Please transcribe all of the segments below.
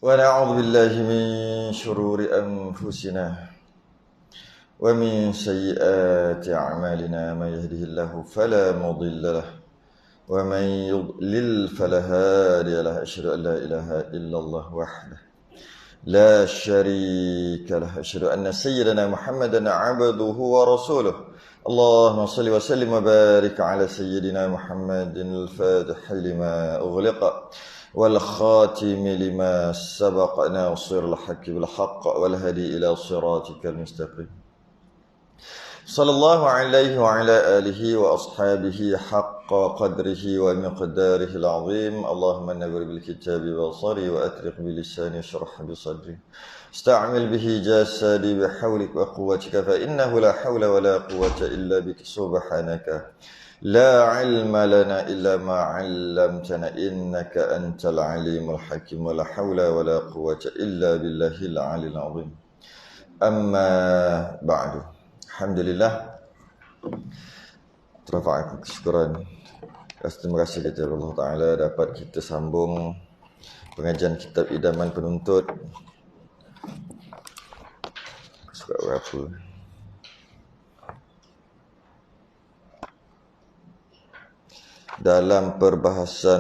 ونعوذ بالله من شرور أنفسنا ومن سيئات أعمالنا من يهده الله فلا مضل له ومن يضلل فلا هادي له أشهد أن لا إله إلا الله وحده لا شريك له أشهد أن سيدنا محمدا عبده ورسوله اللهم صل وسلم وبارك على سيدنا محمد الفاتح لما أغلق والخاتم لما سبق ناصر الحق بالحق والهدي إلى صراطك المستقيم صلى الله عليه وعلى آله وأصحابه حق قدره ومقداره العظيم اللهم نور بالكتاب بصري وأترق بلساني شرح بصدري استعمل به جسدي بحولك وقوتك فإنه لا حول ولا قوة إلا بك سبحانك لا علم لنا إلا ما علمتنا إنك أنت العليم الحكيم ولا حول ولا قوة إلا بالله العلي العظيم أما بعد الحمد لله terima kesyukuran terima kasih kepada Allah Ta'ala dapat kita sambung pengajian kitab Idaman Penuntut surat berapa dalam perbahasan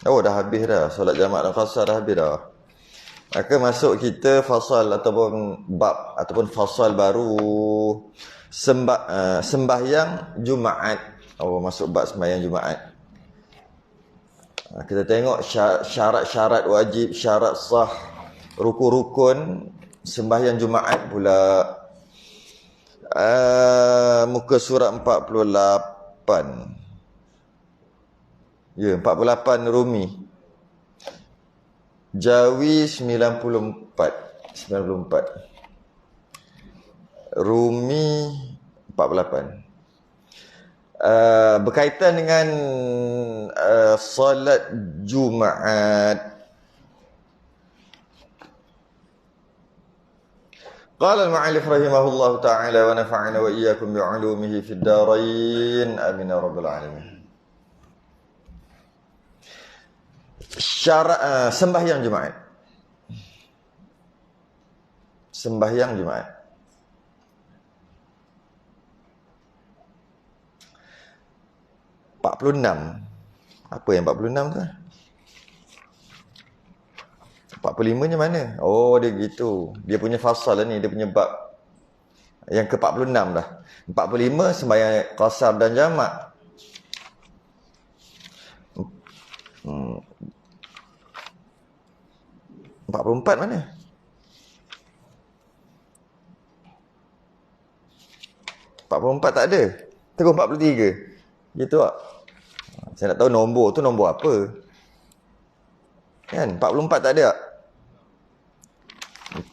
dah habis dah solat jamak dan fasal dah habis dah. Maka masuk kita fasal ataupun bab ataupun fasal baru sembahyang Jumaat. Masuk bab sembahyang Jumaat. Kita tengok syarat-syarat wajib, syarat sah, rukun-rukun sembahyang Jumaat pula. Muka surat 48. Ya, 48 Rumi. Jawi 94. Rumi 48. Berkaitan dengan solat Jumaat. قال المؤلف رحمه الله تعالى ونفعنا وإياكم بعلومه في الدارين آمين يا رب العالمين. Syarat sembahyang Jumaat. Sembahyang Jumaat. Apa yang 46 tu? 45-nya mana? Dia gitu. Dia punya fasal lah ni, dia punya bab. Yang ke-46 dah. 45 sembahyang qasar dan jamak. 44 mana? 44 tak ada. Terus 43. Gitu tak? Saya nak tahu nombor tu nombor apa. Kan? 44 tak ada tak? 46.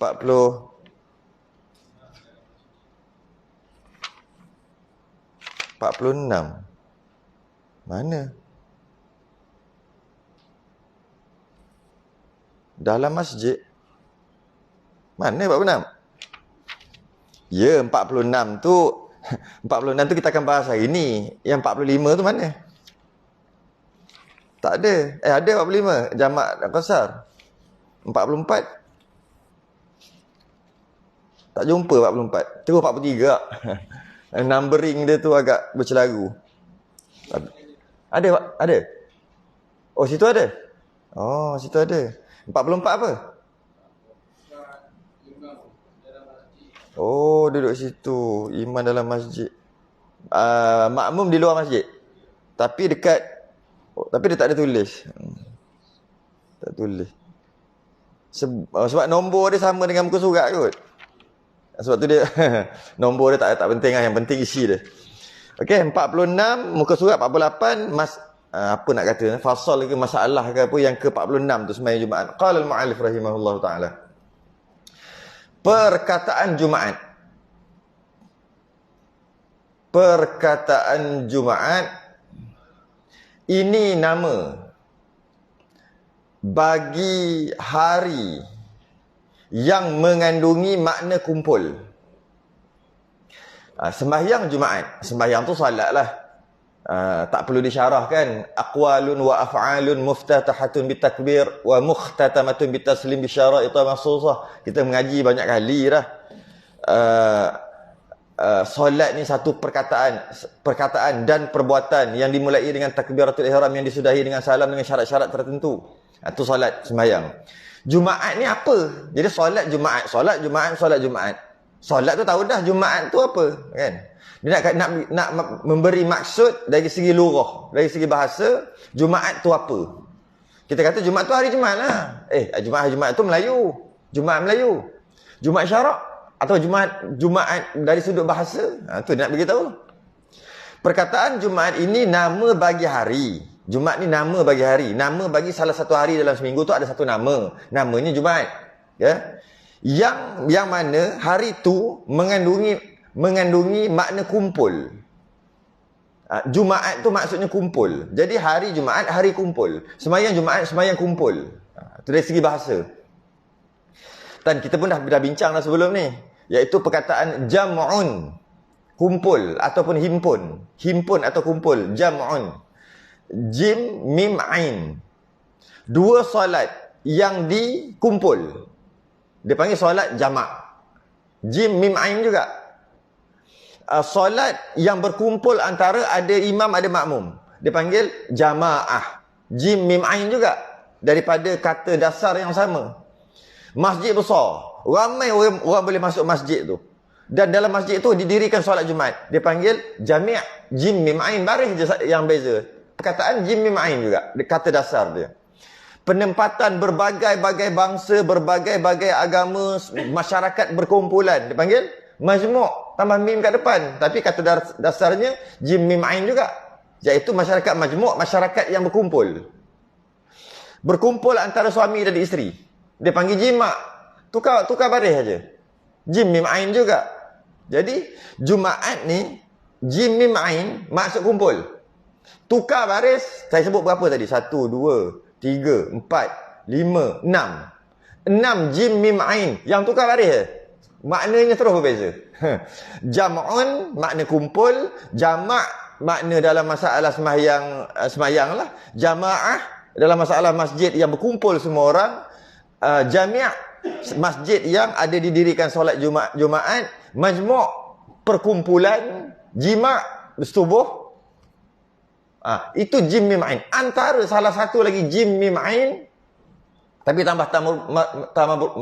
Mana? Dalam masjid. Mana 46? Ya, 46 tu 46 tu kita akan bahas hari ni. Yang 45 tu mana? Tak ada. Ada 45 jamak dan qasar. 44 tak jumpa 44. Terus 43 tak. Numbering dia tu agak bercelaru. Ada. Situ ada. Situ ada. 44 apa? Duduk situ. Iman dalam masjid. Makmum di luar masjid. Tapi dekat. Tapi dia tak ada tulis. Tak tulis. Sebab nombor dia sama dengan muka surat kot. Sebab tu dia nombor dia tak penting lah. Yang penting isi dia. Okey, 46 muka surat 48 apa nak kata, fasal ke masalah ke apa yang ke-46 tu sembahyang Jumaat. Qala al-mu'allif rahimahullah taala. Perkataan Jumaat. Perkataan Jumaat ini nama bagi hari yang mengandungi makna kumpul. Sembahyang Jumaat. Sembahyang tu salat lah. Tak perlu disyarahkan. Aqwalun wa af'alun muftatahatun bitakbir wa mukhtatamatun bitaslim bisyara'ita mahsusah. Kita mengaji banyak kali dah. Solat ni satu perkataan dan perbuatan yang dimulai dengan takbiratul ihram yang disudahi dengan salam dengan syarat-syarat tertentu. Itu solat sembahyang. Jumaat ni apa? Jadi solat Jumaat. Solat tu tahu dah Jumaat tu apa, kan? Dia nak memberi maksud dari segi lughah, dari segi bahasa, Jumaat tu apa? Kita kata Jumaat tu hari Jumaat lah. Jumaat tu Melayu. Jumaat Melayu. Jumaat syarak atau Jumaat dari sudut bahasa. Tu dia nak beritahu. Perkataan Jumaat ini nama bagi hari. Jumaat ni nama bagi hari. Nama bagi salah satu hari dalam seminggu tu ada satu nama. Namanya Jumaat. Ya. Yang mana hari tu mengandungi makna kumpul. Jumaat tu maksudnya kumpul. Jadi hari Jumaat, hari kumpul. Sembahyang Jumaat, sembahyang kumpul. Itu dari segi bahasa. Dan kita pun dah bincang dah sebelum ni. Iaitu perkataan jam'un. Kumpul ataupun himpun. Himpun atau kumpul. Jam'un. Jim, mim, ain. Dua solat yang dikumpul. Dia panggil solat jamak. Jim, mim, ain juga. Solat yang berkumpul antara ada imam, ada makmum. Dia panggil jamaah. Jim, mim, ain juga. Daripada kata dasar yang sama. Masjid besar. Ramai orang boleh masuk masjid tu. Dan dalam masjid tu didirikan solat Jumaat. Dia panggil jami'. Jim, mim, ain. Baris je yang beza. Perkataan jim, mim, ain juga. Kata dasar dia. Penempatan berbagai-bagai bangsa, berbagai-bagai agama, masyarakat berkumpulan. Dia panggil majmu', tambah mim kat depan. Tapi kata dasarnya jim, mim, ain juga. Iaitu masyarakat majmu', masyarakat yang berkumpul. Berkumpul antara suami dan isteri. Dia panggil jima'. Tukar baris saja. Jim, mim, ain juga. Jadi Jumaat ni jim, mim, ain maksud kumpul. Tukar baris, saya sebut berapa tadi? 1, 2, 3, 4, 5, 6. 6 jim, mim, ain. Yang tukar baris maknanya terus berbeza. Jam'un makna kumpul, jama' makna dalam masalah sembahyang lah. Jamaah dalam masalah masjid yang berkumpul semua orang. Jami' masjid yang ada didirikan solat Jumaat. Majmu' perkumpulan, jima' bersetubuh. Itu jim, mim, ain. Antara salah satu lagi jim, mim, ain, tapi tambah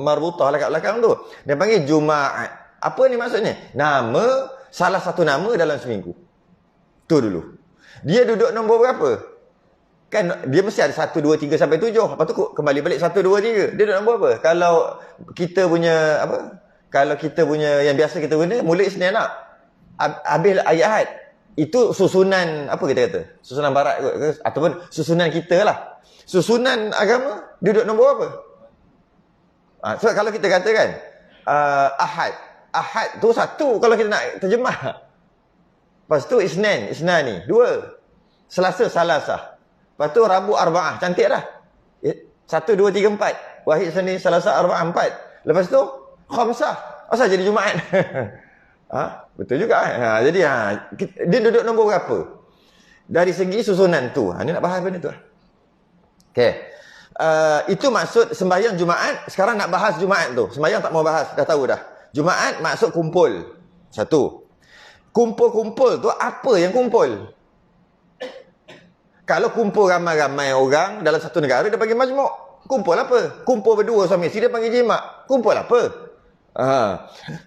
marbutah lah kat belakang tu. Dia panggil Jumaat. Apa ni maksudnya? Nama, salah satu nama dalam seminggu. Tu dulu. Dia duduk nombor berapa? Kan dia mesti ada 1, 2, 3 sampai 7. Lepas tu kembali balik 1, 2, 3. Dia duduk nombor apa? Kalau kita punya Kalau kita punya yang biasa kita guna, Mulid Isnin anak. Habis ayat Ahad. Itu susunan apa kita kata? Susunan barat kot, ataupun susunan kita lah. Susunan agama duduk nombor apa? So kalau kita kata kan Ahad tu satu kalau kita nak terjemah. Lepas tu Isnani 2. Selasa Salasah. Lepas tu Rabu Arba'ah. Cantik dah. 1, 2, 3, 4. Wahid, Senin, Selasa, Arba'ah, 4. Lepas tu Khamsah. Asal jadi Jumaat? Betul juga. Jadi dia duduk nombor berapa? Dari segi susunan tu. Ni nak bahas benda tu. Okey. Itu maksud sembahyang Jumaat. Sekarang nak bahas Jumaat tu. Sembahyang tak mau bahas. Dah tahu dah. Jumaat maksud kumpul. Satu. Kumpul-kumpul tu apa yang kumpul? Kalau kumpul ramai-ramai orang dalam satu negara, dia panggil majmuk. Kumpul apa? Kumpul berdua suami isteri, dia panggil jima'. Kumpul apa?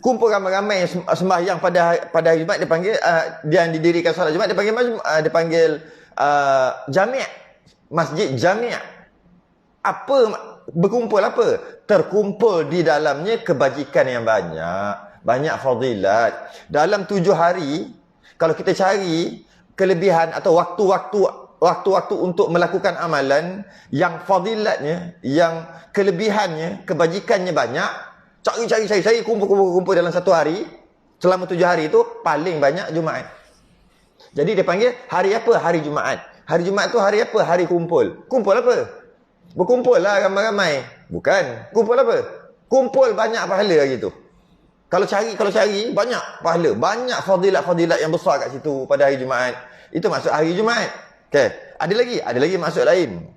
Kumpul ramai-ramai sembahyang pada hari Jumaat, dia panggil dia didirikan solat Jumaat, dia panggil dia panggil jami'. Masjid jami'. Apa berkumpul apa? Terkumpul di dalamnya kebajikan yang banyak fadilat. Dalam 7 hari, kalau kita cari kelebihan atau waktu-waktu untuk melakukan amalan yang fadilatnya, yang kelebihannya, kebajikannya banyak, cari kumpul dalam satu hari, selama 7 hari itu paling banyak Jumaat. Jadi dia panggil hari apa? Hari Jumaat. Hari Jumaat tu hari apa? Hari kumpul. Kumpul apa? Berkumpul lah ramai-ramai. Bukan. Kumpul apa? Kumpul banyak pahala lagi tu. Kalau cari banyak pahala, banyak fadilat-fadilat yang besar kat situ pada hari Jumaat. Itu maksud hari Jumaat. Okey, ada lagi maksud lain.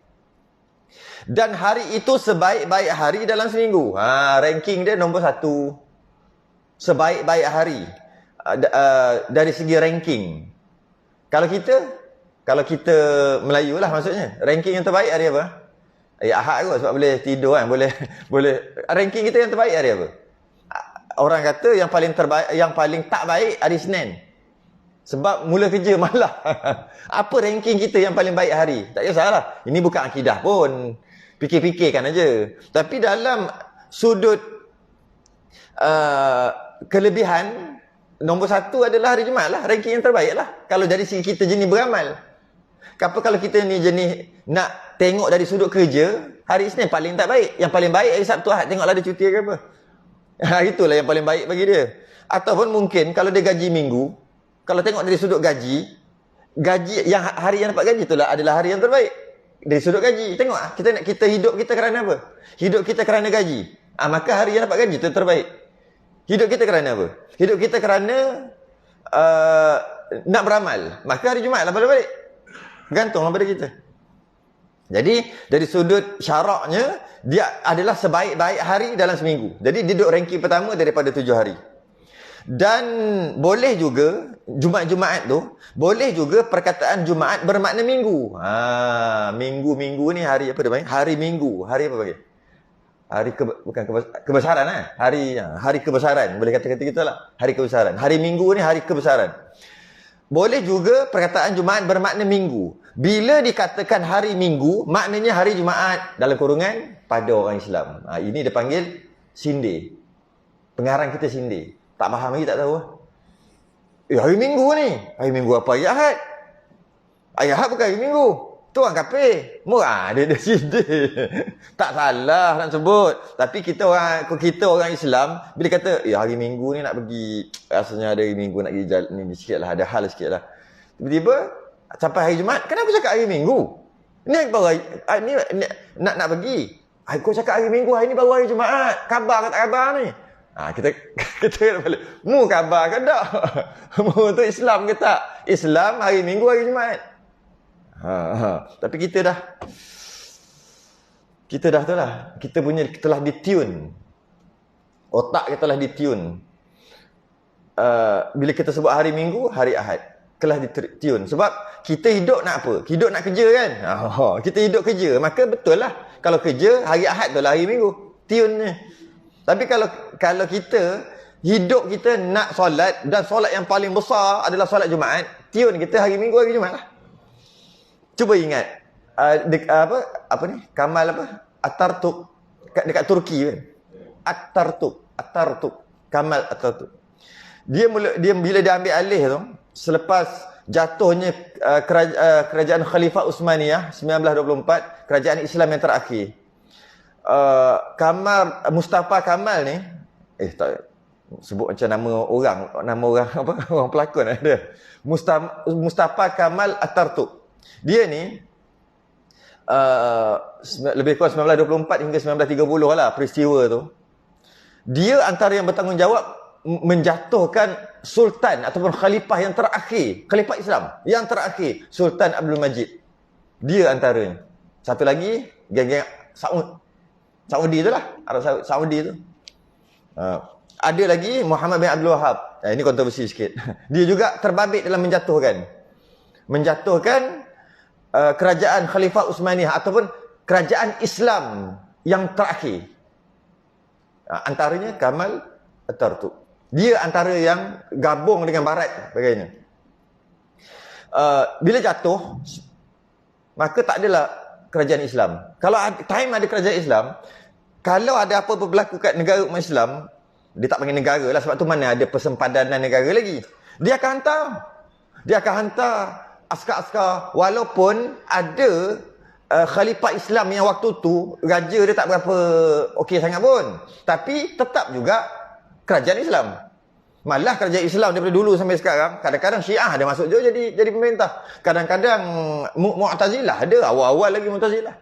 Dan hari itu sebaik-baik hari dalam seminggu. Ranking dia nombor 1. Sebaik-baik hari. Dari segi ranking. Kalau kita Melayu lah maksudnya. Ranking yang terbaik hari apa? Hari Ahad kot, sebab boleh tidur kan. Boleh ranking kita yang terbaik hari apa? Orang kata yang paling terbaik, yang paling tak baik hari Senin. Sebab mula kerja malam. Apa ranking kita yang paling baik hari? Tak kisahlah. Ini bukan akidah pun. Fikir-fikirkan aja. Tapi dalam sudut kelebihan, nombor 1 adalah hari Jumaat lah. Ranking yang terbaik lah. Kalau dari segi kita jenis beramal. Kalau kita ni jenis nak tengok dari sudut kerja, hari Isnin paling tak baik. Yang paling baik hari Sabtu Ahad. Tengoklah dia cuti ke apa. Itulah yang paling baik bagi dia. Ataupun mungkin kalau dia gaji minggu, kalau tengok dari sudut gaji yang hari yang dapat gaji itulah adalah hari yang terbaik. Dari sudut gaji. Tengok kita hidup kita kerana apa? Hidup kita kerana gaji. Maka hari yang dapat gaji itu terbaik. Hidup kita kerana apa? Hidup kita kerana nak beramal. Maka hari Jumaat lah paling baik. Gantung pada kita. Jadi dari sudut syaraknya, dia adalah sebaik-baik hari dalam seminggu. Jadi dia duduk ranking pertama daripada 7 hari. Dan boleh juga Jumaat tu, boleh juga perkataan Jumaat bermakna minggu. Minggu ni hari apa dia panggil? Hari Minggu. Hari apa panggil? Kebesaran lah. Hari kebesaran. Boleh kata-kata kita lah. Hari kebesaran. Hari Minggu ni hari kebesaran. Boleh juga perkataan Jumaat bermakna minggu. Bila dikatakan hari Minggu, maknanya hari Jumaat. Dalam kurungan, pada orang Islam. Ini dia panggil sindir. Pengarang kita sindir. Tak faham lagi, tak tahu. Hari Minggu ni. Hari Minggu apa? Hari Ahad. Hari Ahad bukan hari Minggu. Tu orang kafir. Murah dia sindir. Tak salah nak sebut. Tapi kita orang Islam, bila kata, hari Minggu ni nak pergi, rasanya ada hari Minggu nak pergi jalan ni sikit lah, ada hal sikit lah. Tiba-tiba, sampai hari Jumaat, kenapa cakap hari Minggu? Ni baru ni nak pergi. Kau cakap hari Minggu, hari ni baru hari Jumaat. Khabar ke tak khabar ni? Kita kata balik, mu khabar ke tak? Mu tu Islam ke tak? Islam hari Minggu, hari Jumaat. Tapi kita dah tu lah. Kita punya telah ditune. Otak kita telah ditune. Bila kita sebut hari Minggu, hari Ahad, telah ditune. Sebab kita hidup nak apa? Hidup nak kerja kan? Kita hidup kerja. Maka betul lah. Kalau kerja, hari Ahad tu lah hari Minggu. Tune-nya. Tapi kalau kita hidup kita nak solat, dan solat yang paling besar adalah solat Jumaat, tune kita hari Minggu, hari Jumaat lah. Cuba ingat apa ni? Kamal apa? Atartuk dekat Turki kan. Atartuk. Kamal Atartuk. Dia bila dia ambil alih tu, selepas jatuhnya kerajaan Khalifah Utsmaniyah 1924, kerajaan Islam yang terakhir. Mustafa Kamal ni, tak sebut macam nama orang apa? Orang pelakon ada. Mustafa Kamal Atartuk. Dia ni lebih kurang 1924 hingga 1930 lah peristiwa tu. Dia antara yang bertanggungjawab menjatuhkan sultan ataupun khalifah yang terakhir, khalifah Islam yang terakhir, Sultan Abdul Majid. Dia antaranya. Satu lagi geng-geng Saudi tu lah, Arab Saudi tu. Ada lagi Muhammad bin Abdul Wahab. Ini kontroversi sikit. Dia juga terbabit dalam menjatuhkan kerajaan Khalifah Utsmaniyah ataupun kerajaan Islam yang terakhir. Antaranya Kamal Atatürk. Dia antara yang gabung dengan Barat sebagainya. Bila jatuh, maka tak adalah kerajaan Islam. Kalau time ada kerajaan Islam, kalau ada apa-apa berlaku kat negara umat Islam, dia tak panggil negara lah, sebab tu mana ada persempadanan negara lagi. Dia akan hantar askar-askar, walaupun ada khalifah Islam yang waktu tu raja dia tak berapa okey sangat pun, tapi tetap juga kerajaan Islam. Malah kerajaan Islam daripada dulu sampai sekarang, kadang-kadang Syiah ada masuk je jadi pemerintah, kadang-kadang Mu'tazilah ada, awal-awal lagi Mu'tazilah,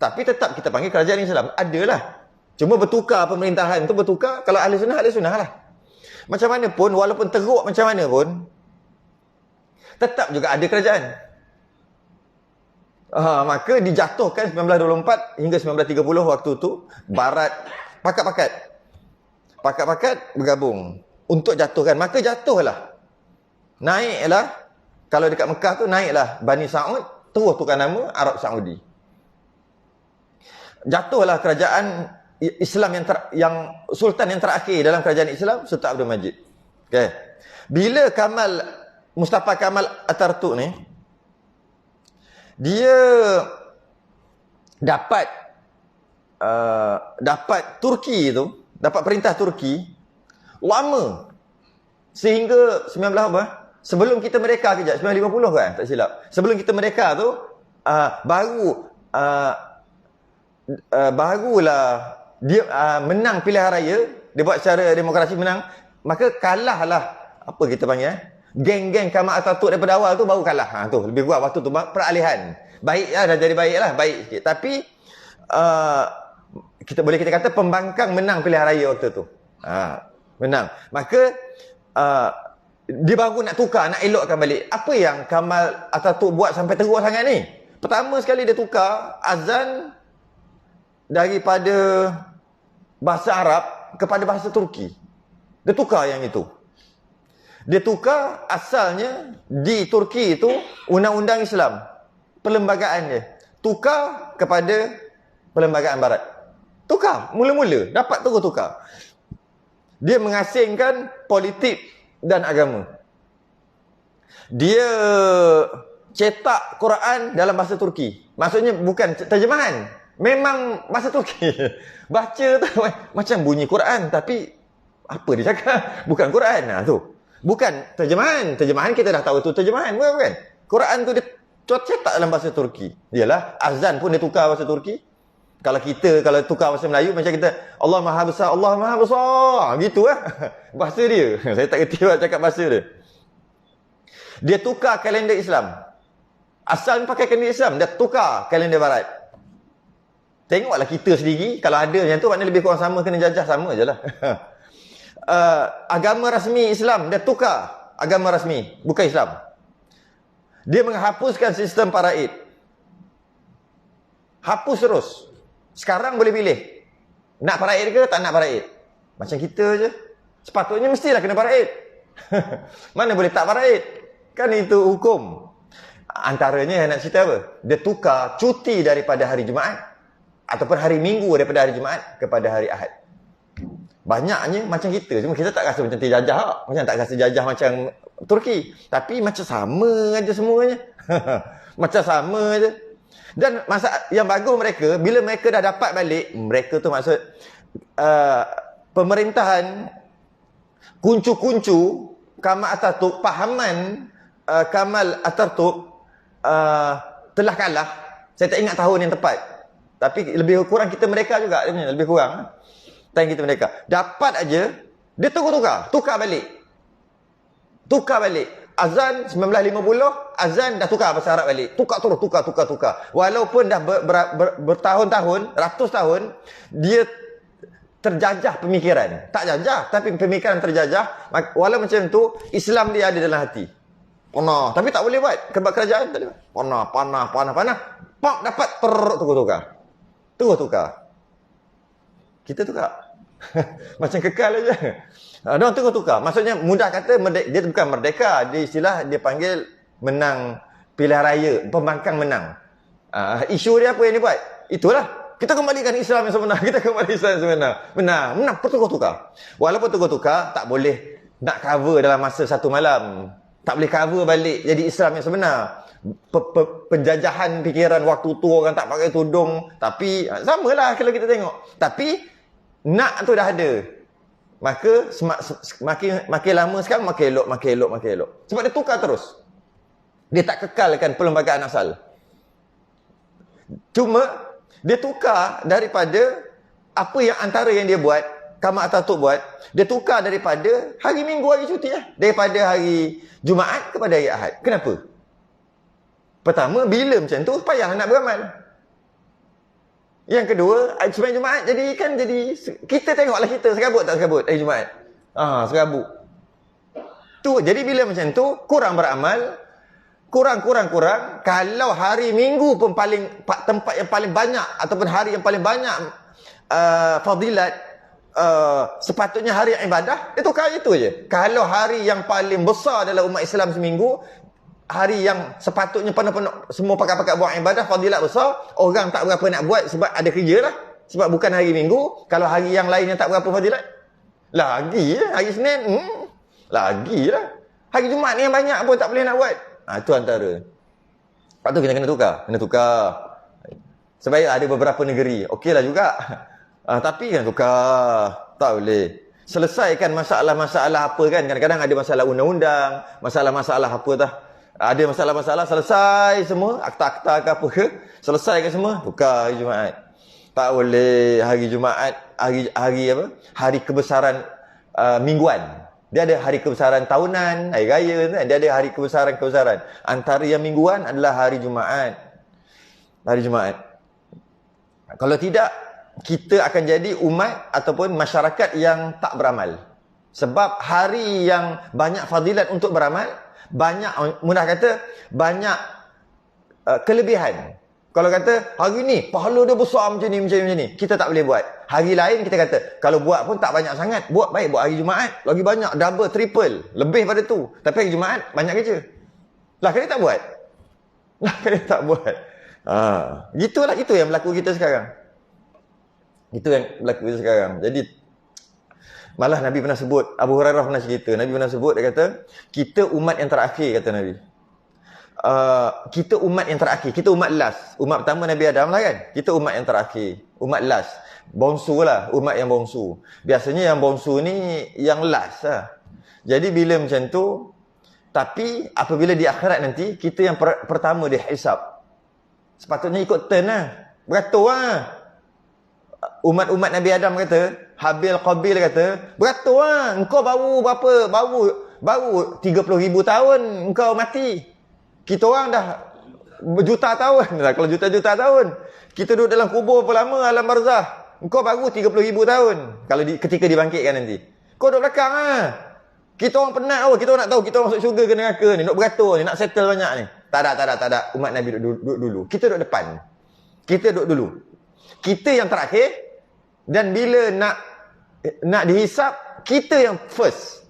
tapi tetap kita panggil kerajaan Islam. Adalah, cuma bertukar pemerintahan tu, bertukar. Kalau ahli sunnah lah. Macam mana pun, walaupun teruk macam mana pun, tetap juga ada kerajaan. Maka dijatuhkan 1924 hingga 1930 waktu tu, Barat pakat-pakat bergabung untuk jatuhkan. Maka jatuhlah. Naiklah, kalau dekat Mekah tu naiklah Bani Saud, terus tukar nama Arab Saudi. Jatuhlah kerajaan Islam yang sultan yang terakhir dalam kerajaan Islam, Sultan Abdul Majid. Okay. Bila Mustafa Kamal Atatürk ni, dia dapat Turki tu, dapat perintah Turki lama, sehingga 19 apa? Sebelum kita merdeka kejap, 1950 kan, tak silap. Sebelum kita merdeka tu barulah dia menang pilihan raya, dia buat secara demokrasi menang, maka kalahlah apa kita panggil geng-geng Kamal Atatürk daripada awal tu baru kalah. Tu lebih kurang waktu tu peralihan. Baik lah, dah jadi baik lah, baik sikit. Tapi kita kata pembangkang menang pilihan raya waktu tu. Menang. Maka dia baru nak tukar, nak elokkan balik. Apa yang Kamal Atatürk buat sampai teruk sangat ni? Pertama sekali dia tukar azan daripada bahasa Arab kepada bahasa Turki. Dia tukar yang itu. Dia tukar asalnya di Turki itu undang-undang Islam, perlembagaan dia. Tukar kepada perlembagaan Barat. Tukar, mula-mula dapat terus tukar. Dia mengasingkan politik dan agama. Dia cetak Quran dalam bahasa Turki. Maksudnya bukan terjemahan, memang bahasa Turki. Baca tu macam bunyi Quran, tapi apa dia cakap? Bukan Quran. Tu. Bukan terjemahan. Terjemahan kita dah tahu tu terjemahan, bukan? Quran tu dia cetak dalam bahasa Turki. Yalah, azan pun dia tukar bahasa Turki. Kalau tukar bahasa Melayu macam kita Allah Maha Besar, Allah Maha Besar, gitu bahasa dia. Saya tak kerti cakap bahasa dia. Dia tukar kalender Islam. Asal pakai kalender Islam, dia tukar kalender Barat. Tengoklah kita sendiri, kalau ada yang tu maknanya lebih kurang sama, kena jajah sama je lah. Agama rasmi Islam, dia tukar agama rasmi, bukan Islam. Dia menghapuskan sistem paraid. Hapus terus. Sekarang boleh pilih. Nak paraid ke tak nak paraid. Macam kita je. Sepatutnya mestilah kena paraid. Mana boleh tak paraid. Kan itu hukum. Antaranya nak cerita apa? Dia tukar cuti daripada hari Jumaat ataupun hari Minggu daripada hari Jumaat kepada hari Ahad. Banyaknya macam kita. Cuma kita tak rasa macam terjajah. Macam tak rasa jajah macam Turki. Tapi macam sama aja semuanya. Macam sama aja. Dan masa yang bagus mereka, bila mereka dah dapat balik, mereka tu maksud pemerintahan kuncu-kuncu Kamal Atatürk, pahaman Kamal Atatürk telah kalah. Saya tak ingat tahun yang tepat. Tapi lebih kurang kita mereka juga, lebih kurang. Time kita mereka. Dapat aja, dia tukar balik. Azan 1950, azan dah tukar bahasa Arab balik. Tukar. Walaupun dah bertahun-tahun, ratus tahun, dia terjajah pemikiran. Tak jajah, tapi pemikiran terjajah. Walau macam tu, Islam dia ada dalam hati. Panah. Tapi tak boleh buat. Kebab kerajaan tak boleh. Panah. Pop dapat, tukar. Kita tukar. Macam kekal aja. Dia tukar. Maksudnya mudah kata dia bukan merdeka, dia istilah dia panggil menang pilihan raya, pembangkang menang. Isu dia apa yang dia buat? Itulah. Kita kembalikan Islam yang sebenar. Menang tukar. Walaupun tukar tak boleh nak cover dalam masa satu malam. Tak boleh cover balik jadi Islam yang sebenar. Penjajahan fikiran waktu tu orang tak pakai tudung, tapi samalah kalau kita tengok. Tapi nak tu dah ada. Maka makin lama sekarang makin elok. Sebab dia tukar terus. Dia tak kekalkan perlembagaan asal. Cuma dia tukar daripada apa yang antara yang dia buat, Kamal Atatürk buat, dia tukar daripada hari Minggu, hari cuti daripada hari Jumaat kepada hari Ahad. Kenapa? Pertama, bila macam tu payah nak beramal. Yang kedua, sebenarnya Jumaat jadi kita tengoklah kita serabut tak serabut hari Jumaat. Serabut. Tu jadi bila macam tu kurang beramal, Kurang. Kalau hari Minggu pun tempat yang paling banyak ataupun hari yang paling banyak fadilat, sepatutnya hari yang ibadah, dia tukar itu je. Kalau hari yang paling besar dalam umat Islam seminggu, hari yang sepatutnya penuh-penuh semua pakat-pakat buat ibadah, fadilat besar, orang tak berapa nak buat sebab ada kerja lah. Sebab bukan hari Minggu. Kalau hari yang lain yang tak berapa fadilat, lagi lah. Hari Senin, lagi lah. Hari Jumaat ni yang banyak pun tak boleh nak buat. Itu antara. Lepas tu kena tukar. Sebab ada beberapa negeri, okeylah juga. Tapi kena tukar. Tak boleh. Selesaikan masalah-masalah apa kan. Kadang-kadang ada masalah undang-undang, masalah-masalah apa dah. Ada masalah-masalah, selesai semua, akta-akta ke apa ke, selesaikan semua, tukar hari Jumaat. Tak boleh hari Jumaat, hari kebesaran mingguan. Dia ada hari kebesaran tahunan, hari raya, dia ada hari kebesaran. Antara yang mingguan adalah hari Jumaat. Kalau tidak, kita akan jadi umat ataupun masyarakat yang tak beramal. Sebab hari yang banyak fadilat untuk beramal, banyak kelebihan. Kalau kata, hari ni pahala dia besar macam ni, kita tak boleh buat. Hari lain kita kata, kalau buat pun tak banyak sangat. Buat hari Jumaat, lagi banyak, double, triple, lebih pada tu. Tapi hari Jumaat, banyak kerja. Kena tak buat. Gitulah, itu yang berlaku kita sekarang. Jadi, malah Nabi pernah sebut, Abu Hurairah pernah cerita, Nabi pernah sebut, dia kata, kita umat yang terakhir, kata Nabi. Kita umat yang terakhir, kita umat last. Umat pertama Nabi Adam lah kan, kita umat yang terakhir, umat last, bongsu lah, umat yang bongsu. Biasanya yang bongsu ni yang last lah. Jadi bila macam tu, tapi apabila di akhirat nanti, kita yang pertama dihisap. Sepatutnya ikut turn lah, beratur lah. Umat-umat Nabi Adam kata, Habil Qabil kata, beratur lah, engkau baru 30,000 tahun engkau mati. Kita orang dah berjuta tahun lah. Kalau juta-juta tahun, kita duduk dalam kubur berapa lama, alam barzah. Engkau baru 30,000 tahun kalau ketika dibangkitkan nanti. Kau duduk belakang lah. Kita orang penat, kita orang nak tahu kita orang masuk syurga ke neraka ni, nak beratur ni, nak settle banyak ni. Tak ada. Umat Nabi duduk dulu. Kita duduk depan. Kita duduk dulu. Kita yang terakhir, dan bila nak dihisap, kita yang first.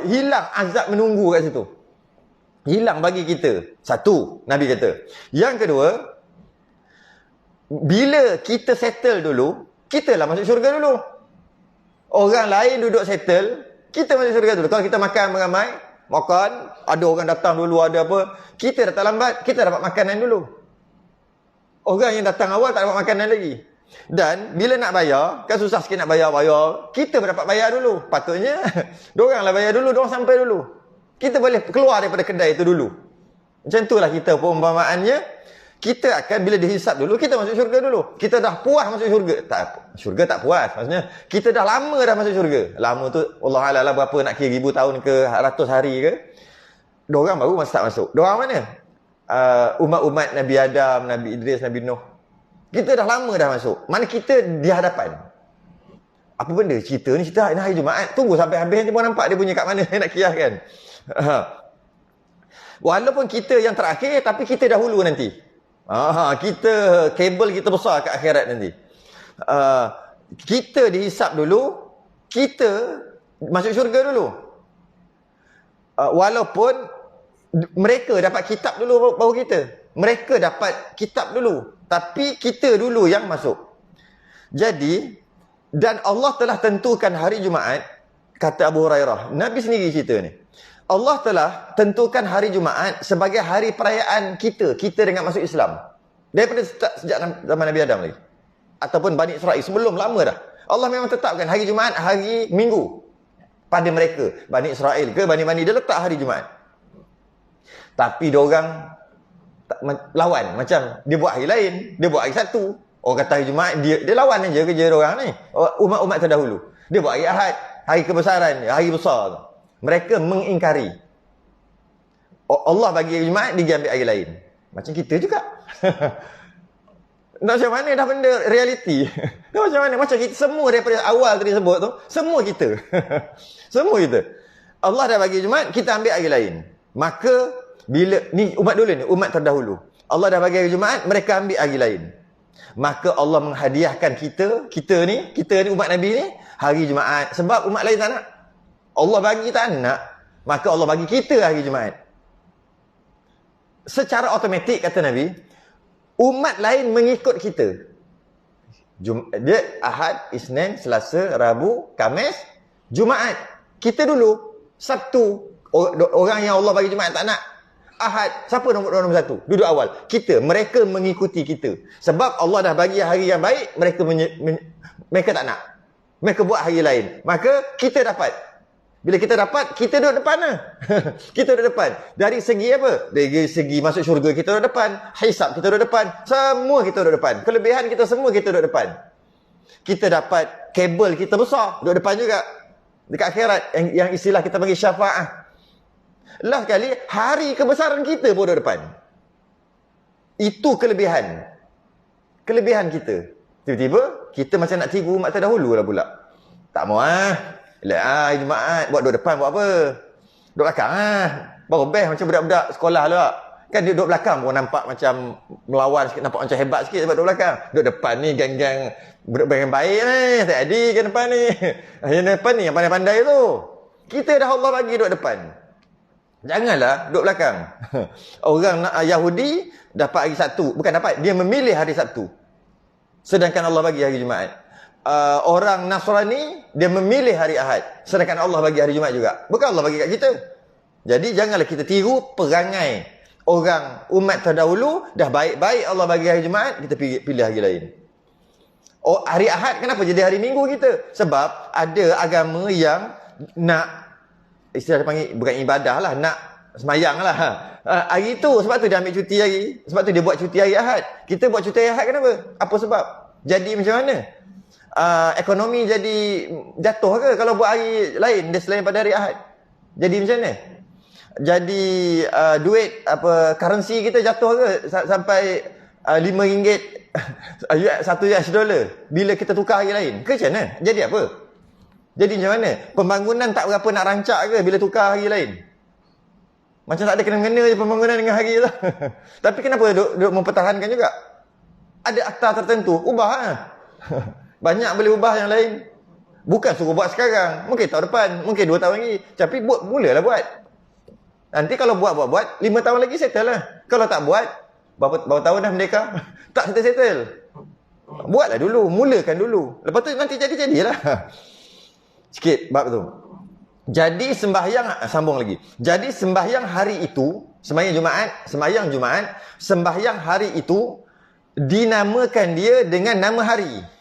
Hilang azab menunggu kat situ. Hilang bagi kita. Satu, Nabi kata. Yang kedua, bila kita settle dulu, kita lah masuk syurga dulu. Orang lain duduk settle, kita masuk syurga dulu. Kalau kita makan beramai, ada orang datang dulu, ada apa, kita datang lambat, kita dapat makanan dulu. Orang yang datang awal tak dapat makanan lagi. Dan bila nak bayar, kan susah sikit nak bayar, kita dapat bayar dulu. Patutnya diorang lah bayar dulu, diorang sampai dulu. Kita boleh keluar daripada kedai itu dulu. Macam itulah kita perumpamaannya. Kita akan bila dihisap dulu, kita masuk syurga dulu. Kita dah puas masuk syurga. Syurga tak puas. Maksudnya, kita dah lama dah masuk syurga. Lama tu, Allah berapa nak kira 1000 tahun ke, ratus hari ke. Diorang baru tak masuk. Diorang mana? Umat-umat Nabi Adam, Nabi Idris, Nabi Nuh. Kita dah lama dah masuk. Mana kita di hadapan. Apa benda? Cerita ni hari Jumaat. Tunggu sampai habis nanti pun nampak dia punya kat mana nak kiaskan. Walaupun kita yang terakhir, tapi kita dahulu nanti. Kita, kabel kita besar kat akhirat nanti. Kita dihisap dulu, kita masuk syurga dulu. Walaupun mereka dapat kitab dulu baru kita. Mereka dapat kitab dulu, tapi kita dulu yang masuk. Jadi, dan Allah telah tentukan hari Jumaat, kata Abu Hurairah. Nabi sendiri cerita ni. Allah telah tentukan hari Jumaat sebagai hari perayaan kita dengan masuk Islam. Daripada sejak zaman Nabi Adam lagi. Ataupun Bani Israel, sebelum lama dah. Allah memang tetapkan hari Jumaat, hari Minggu. Pada mereka. Bani Israel ke, Bani-Bani, dia letak hari Jumaat. Tapi diorang lawan. Macam, dia buat hari lain. Dia buat hari Sabtu. Orang kata hari Jumaat, dia lawan je kerja diorang ni. Umat-umat terdahulu. Dia buat hari Ahad, hari kebesaran, hari besar tu. Mereka mengingkari. Allah bagi hari Jumaat, dia ambil hari lain. Macam kita juga. Macam mana dah benda realiti? Macam mana? Macam kita semua daripada awal tadi sebut tu, semua kita. Semua kita. Allah dah bagi Jumaat, kita ambil hari lain. Maka bila ni umat dulu ni, umat terdahulu, Allah dah bagi hari Jumaat, mereka ambil hari lain. Maka Allah menghadiahkan kita ni umat Nabi ni hari Jumaat, sebab umat lain tak nak. Allah bagi tak nak, maka Allah bagi kita hari Jumaat. Secara automatik kata Nabi, umat lain mengikut kita. Dia Ahad, Isnin, Selasa, Rabu, Khamis, Jumaat. Kita dulu Sabtu. Orang yang Allah bagi Jumaat tak nak. Ahad, siapa nombor 1? Duduk awal. Kita, mereka mengikuti kita. Sebab Allah dah bagi hari yang baik, mereka tak nak. Mereka buat hari lain. Maka kita dapat. Bila kita dapat, kita duduk depan lah. Kita duduk depan. Dari segi apa? Dari segi masuk syurga kita duduk depan. Hisab kita duduk depan. Semua kita duduk depan. Kelebihan kita semua kita duduk depan. Kita dapat kabel kita besar. Duduk depan juga. Dekat akhirat. Yang istilah kita panggil syafa'ah. Last kali, hari kebesaran kita pun duduk depan. Itu kelebihan. Kelebihan kita. Tiba-tiba, kita macam nak tiru umat terdahulu lah pula. Tak mau hari Jumaat, buat duduk depan buat apa? Duduk belakang baru best macam budak-budak sekolah lah. Kan dia duduk belakang pun nampak macam melawan sikit, nampak macam hebat sikit sebab duduk belakang. Duduk depan ni gang-gang budak-budak yang baik ni. Tak ada kan depan ni. Yang depan ni yang pandai-pandai tu. Kita dah Allah bagi duduk depan. Janganlah duduk belakang. Orang Yahudi dapat hari Sabtu. Bukan dapat, dia memilih hari Sabtu. Sedangkan Allah bagi hari Jumaat. Orang Nasrani, dia memilih hari Ahad. Sedangkan Allah bagi hari Jumaat juga. Bukan Allah bagi kat kita. Jadi janganlah kita tiru perangai orang umat terdahulu. Dah baik-baik Allah bagi hari Jumaat, kita pilih hari lain. Hari Ahad kenapa jadi hari Minggu kita? Sebab ada agama yang nak, istilah dia panggil, bukan ibadah lah, nak semayang lah. Hari tu, sebab tu dia ambil cuti hari. Sebab tu dia buat cuti hari Ahad. Kita buat cuti hari Ahad kenapa? Apa sebab? Jadi macam mana? Ekonomi jadi jatuh ke kalau buat hari lain dia selain pada hari Ahad? Jadi macam mana? Jadi duit currency kita jatuh ke sampai RM5 $1 bila kita tukar hari lain? Ke macam mana? Jadi apa? Jadi macam mana? Pembangunan tak berapa nak rancak ke bila tukar hari lain? Macam tak ada kena-mengena je pembangunan dengan hari tu. Tapi kenapa duk mempertahankan juga? Ada akta tertentu, ubah lah. Banyak boleh ubah yang lain. Bukan suruh buat sekarang. Mungkin tahun depan. Mungkin 2 tahun lagi. Tapi mulalah buat. Nanti kalau buat 5 tahun lagi settle lah. Kalau tak buat, berapa tahun dah merdeka? Tak settle. Buatlah dulu. Mulakan dulu. Lepas tu nanti jadi-jadilah. Sikit bab tu. Jadi sembahyang, sambung lagi. Jadi sembahyang hari itu, sembahyang hari itu, dinamakan dia dengan nama hari.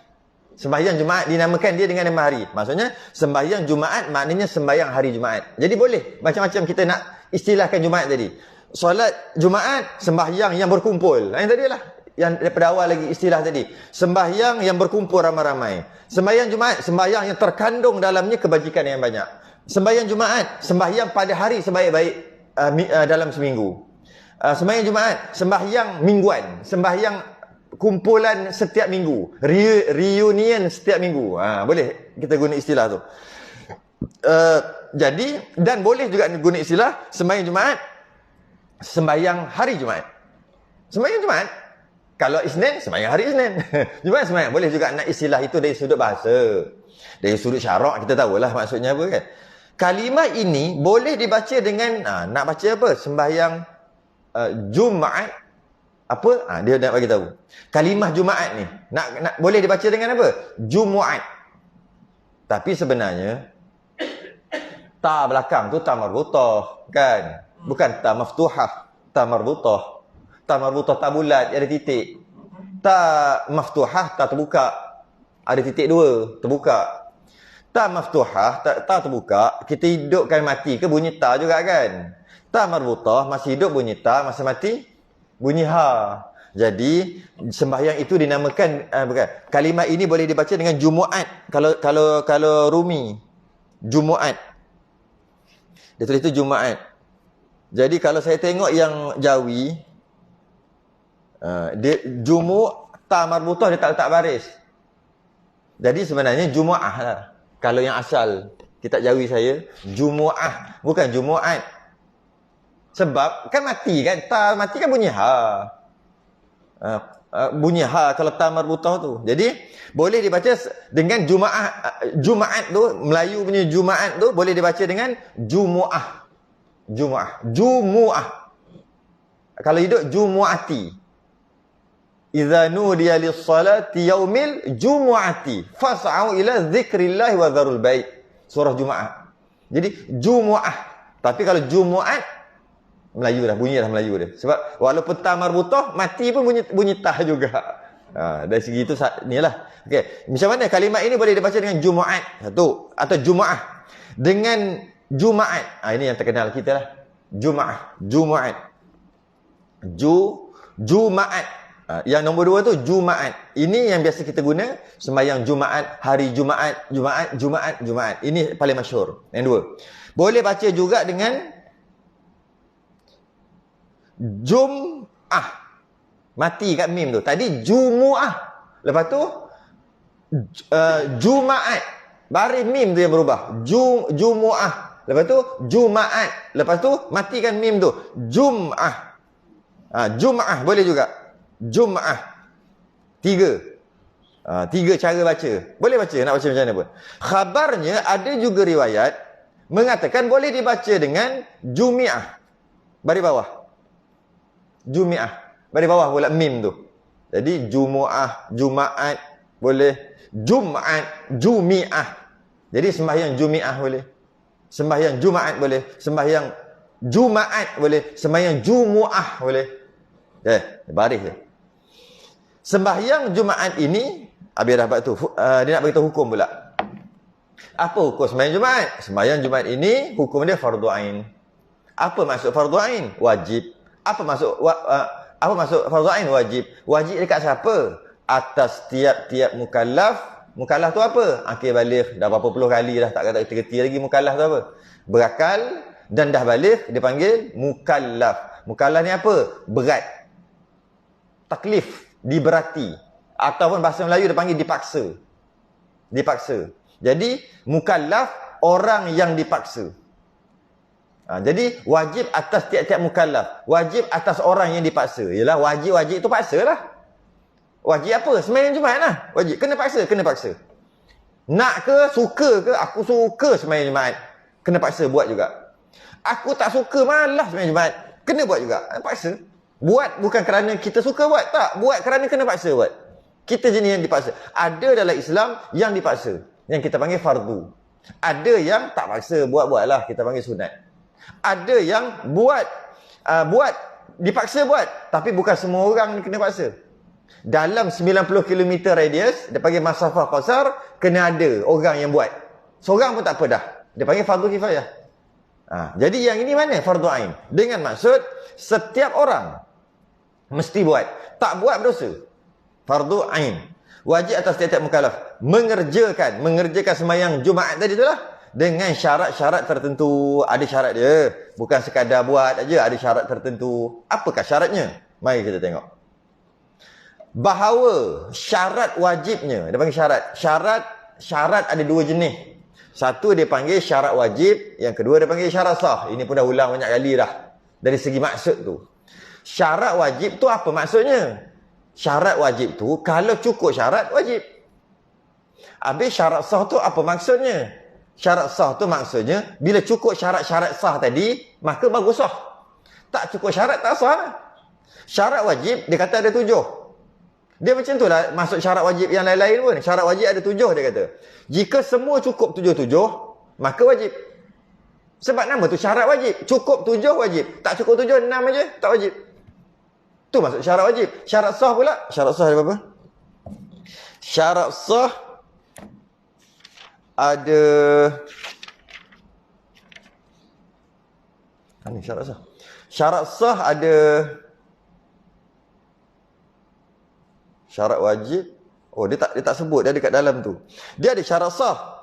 Sembahyang Jumaat dinamakan dia dengan nama hari. Maksudnya sembahyang Jumaat maknanya sembahyang hari Jumaat. Jadi boleh macam-macam kita nak istilahkan Jumaat tadi. Solat Jumaat, sembahyang yang berkumpul. Yang tadi lah, yang daripada awal lagi istilah tadi. Sembahyang yang berkumpul ramai-ramai. Sembahyang Jumaat, sembahyang yang terkandung dalamnya kebajikan yang banyak. Sembahyang Jumaat, sembahyang pada hari sebaik-baik dalam seminggu. Sembahyang Jumaat, sembahyang mingguan, sembahyang kumpulan setiap minggu, reunion setiap minggu. Boleh kita guna istilah tu. Jadi, dan boleh juga guna istilah sembahyang Jumaat, sembahyang hari Jumaat. Sembahyang Jumaat, kalau Isnin, sembahyang hari Isnin. Jumaat sembahyang. Boleh juga nak istilah itu dari sudut bahasa. Dari sudut syarak, kita tahulah maksudnya apa kan. Kalimah ini boleh dibaca dengan, nak baca apa? Sembahyang Jumaat. Apa? Dia nak bagi tahu. Kalimah Jumaat ni nak boleh dibaca dengan apa? Jumuat. Tapi sebenarnya ta belakang tu ta marbutah, kan? Bukan ta maftuhah, ta marbutah. Ta marbutah ta bulat, ada titik. Ta maftuhah ta terbuka. Ada titik 2, terbuka. Ta maftuhah ta terbuka, kita hidupkan mati ke bunyi ta juga kan? Ta marbutah masih hidup bunyi ta, masa mati bunyi ha. Jadi sembahyang itu dinamakan bukan. Kalimah ini boleh dibaca dengan Jumuat. Kalau Rumi, Jumuat. Dia tulis itu Jumaat. Jadi kalau saya tengok yang Jawi, dia Jumu' ta marbutah dia tak letak baris. Jadi sebenarnya Jumu'ah lah. Kalau yang asal kitab Jawi saya, Jumu'ah, bukan Jumu'at. Sebab kan mati kan, ta mati kan bunyi ha. Bunyi ha kalau ta marbutah tu. Jadi boleh dibaca dengan Jumaat tu, Melayu punya Jumaat tu boleh dibaca dengan Jumuah. Jumuah. Kalau hidup Jumuati. Idza nudiya lis-salati yaumil jumu'ati fas'au ila dzikrillah wa dzarul bait. Surah Jumaah. Jadi Jumuah. Tapi kalau Jumuat Melayu dah, bunyi dah Melayu dia. Sebab walaupun ta marbutah, mati pun bunyi tah juga. Dari segi itu inilah. Okey, macam mana kalimat ini boleh dibaca dengan Jumaat satu atau Jumaah. Dengan Jumaat. Ini yang terkenal kita lah. Jumaat. Jumaat. Yang nombor 2 tu Jumaat. Ini yang biasa kita guna sembahyang Jumaat, hari Jumaat. Ini paling masyhur. Yang 2. Boleh baca juga dengan Jum'ah. Mati kat mim tu. Tadi Jumu'ah. Lepas tu Jumaat. Baris mim tu yang berubah. Jumu'ah. Lepas tu Jumaat. Lepas tu matikan mim tu. Jum'ah. Jum'ah boleh juga. Jum'ah. 3 cara baca. Boleh baca, nak baca macam mana pun. Khabarnya ada juga riwayat mengatakan boleh dibaca dengan Jumi'ah. Baris bawah. Jumi'ah. Baris bawah pula mim tu. Jadi Jumu'ah, Jumaat boleh. Jum'at, Jumi'ah. Jadi sembahyang Jumi'ah boleh. Sembahyang Jumaat boleh. Sembahyang Jumaat boleh. Sembahyang Jumu'ah boleh. Baris je. Sembahyang Jumaat ini, habis dah tu, dia nak beritahu hukum pula. Apa hukum sembahyang Jumaat? Sembahyang Jumaat ini hukum dia fardu ain. Apa maksud fardu ain? Wajib. Apa maksud fardu ain? Wajib. Wajib dekat siapa? Atas tiap-tiap mukallaf. Mukallaf tu apa? Akil baligh. Dah berapa puluh kali dah tak kata kerti lagi mukallaf tu apa? Berakal dan dah baligh dipanggil mukallaf. Mukallaf ni apa? Berat. Taklif, diberati. Ataupun bahasa Melayu dia panggil dipaksa. Jadi mukallaf orang yang dipaksa. Jadi wajib atas tiap-tiap mukallaf. Wajib atas orang yang dipaksa. Yalah wajib tu paksa lah. Wajib apa? Sembahyang Jumaat lah. Wajib. Kena paksa. Nak ke, suka ke, aku suka sembahyang Jumaat. Kena paksa buat juga. Aku tak suka, malas sembahyang Jumaat. Kena buat juga. Paksa. Buat bukan kerana kita suka buat. Tak. Buat kerana kena paksa buat. Kita jenis yang dipaksa. Ada dalam Islam yang dipaksa. Yang kita panggil fardu. Ada yang tak paksa. Buat-buatlah. Kita panggil sunat. Ada yang buat dipaksa buat, tapi bukan semua orang kena paksa. Dalam 90 km radius, dia panggil masafah qasar, kena ada orang yang buat. Seorang pun tak apa dah. Dia panggil fardu kifayah. Jadi yang ini mana? Fardu ain. Dengan maksud setiap orang mesti buat. Tak buat berdosa. Fardu ain. Wajib atas setiap mukallaf mengerjakan sembahyang Jumaat tadi itulah. Dengan syarat-syarat tertentu. Ada syarat dia. Bukan sekadar buat aja, ada syarat tertentu. Apakah syaratnya? Mari kita tengok. Bahawa syarat wajibnya, dia panggil syarat. Syarat ada 2 jenis. Satu dia panggil syarat wajib, yang kedua dia panggil syarat sah. Ini pun dah ulang banyak kali dah. Dari segi maksud tu. Syarat wajib tu apa maksudnya? Syarat wajib tu kalau cukup syarat wajib. Habis syarat sah tu apa maksudnya? Syarat sah tu maksudnya bila cukup syarat-syarat sah tadi, maka baru sah. Tak cukup syarat tak sah lah. Syarat wajib dia kata ada 7. Dia macam tu lah masuk syarat wajib yang lain-lain pun. Syarat wajib ada 7 dia kata. Jika semua cukup 7-7, maka wajib. Sebab nama tu syarat wajib. Cukup 7 wajib. Tak cukup 7, 6 aja tak wajib. Tu maksud syarat wajib. Syarat sah pula. Syarat sah ada apa? Syarat sah ada ni syarat sah. Syarat sah ada syarat wajib. Oh dia tak sebut, dia dekat dalam tu. Dia ada syarat sah.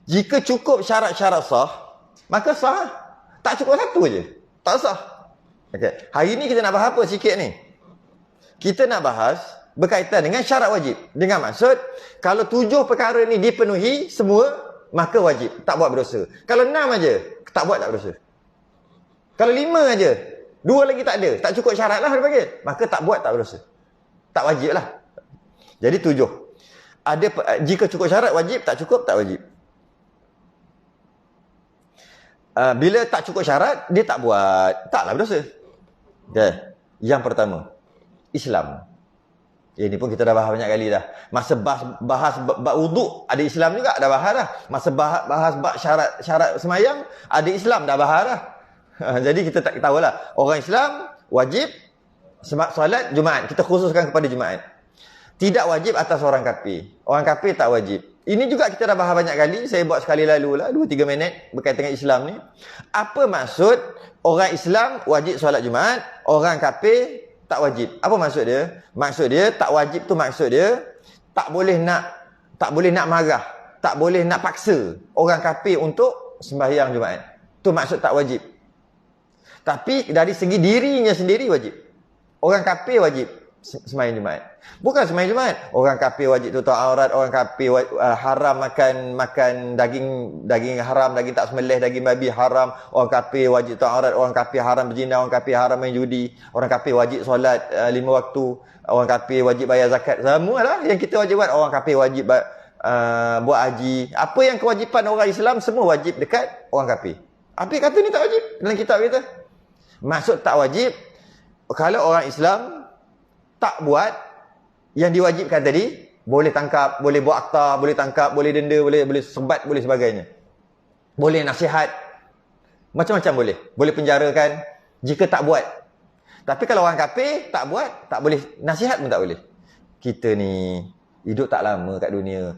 Jika cukup syarat-syarat sah, maka sah. Tak cukup satu je, tak sah. Okey, hari ni kita nak bahas apa sikit ni? Kita nak bahas berkaitan dengan syarat wajib. Dengan maksud, kalau 7 perkara ni dipenuhi semua, maka wajib. Tak buat berdosa. Kalau 6 aja, tak buat tak berdosa. Kalau 5 aja, 2 lagi tak ada, tak cukup syarat lah dia panggil. Maka tak buat tak berdosa. Tak wajib lah. Jadi 7. Jika cukup syarat wajib, tak cukup tak wajib. Bila tak cukup syarat, dia tak buat, taklah berdosa. Okay. Yang pertama, Islam. Ini pun kita dah bahas banyak kali dah. Masa bahas bab wuduk, ada Islam juga, dah bahas dah. Masa bahas bab syarat semayang, ada Islam, dah bahas dah. Jadi kita tak tahulah. Orang Islam wajib solat Jumaat. Kita khususkan kepada Jumaat. Tidak wajib atas orang kafir. Orang kafir tak wajib. Ini juga kita dah bahas banyak kali. Saya buat sekali lalu lah, 2-3 minit berkaitan dengan Islam ni. Apa maksud orang Islam wajib solat Jumaat, orang kafir tak wajib? Apa maksud dia? Maksud dia tak wajib tu maksud dia tak boleh nak marah, tak boleh nak paksa orang kafir untuk sembahyang Jumaat. Tu maksud tak wajib. Tapi dari segi dirinya sendiri wajib. Orang kafir wajib sembahyang Jumaat. Bukan sembahyang Jumaat. Orang kafir wajib tutup aurat, orang kafir haram makan daging haram, daging tak sembelih, daging babi haram. Orang kafir wajib tutup aurat, orang kafir haram berzina, orang kafir haram main judi, orang kafir wajib solat 5 waktu, orang kafir wajib bayar zakat. Semualah yang kita wajib buat. Orang kafir wajib buat haji. Apa yang kewajipan orang Islam semua wajib dekat orang kafir. Apa kata ni tak wajib dalam kitab kita? Maksud tak wajib, kalau orang Islam tak buat yang diwajibkan tadi, boleh tangkap, boleh buat akta, boleh tangkap, boleh denda, boleh sebat, boleh sebagainya. Boleh nasihat. Macam-macam boleh. Boleh penjarakan jika tak buat. Tapi kalau orang kafir tak buat, tak boleh nasihat pun tak boleh. Kita ni hidup tak lama kat dunia.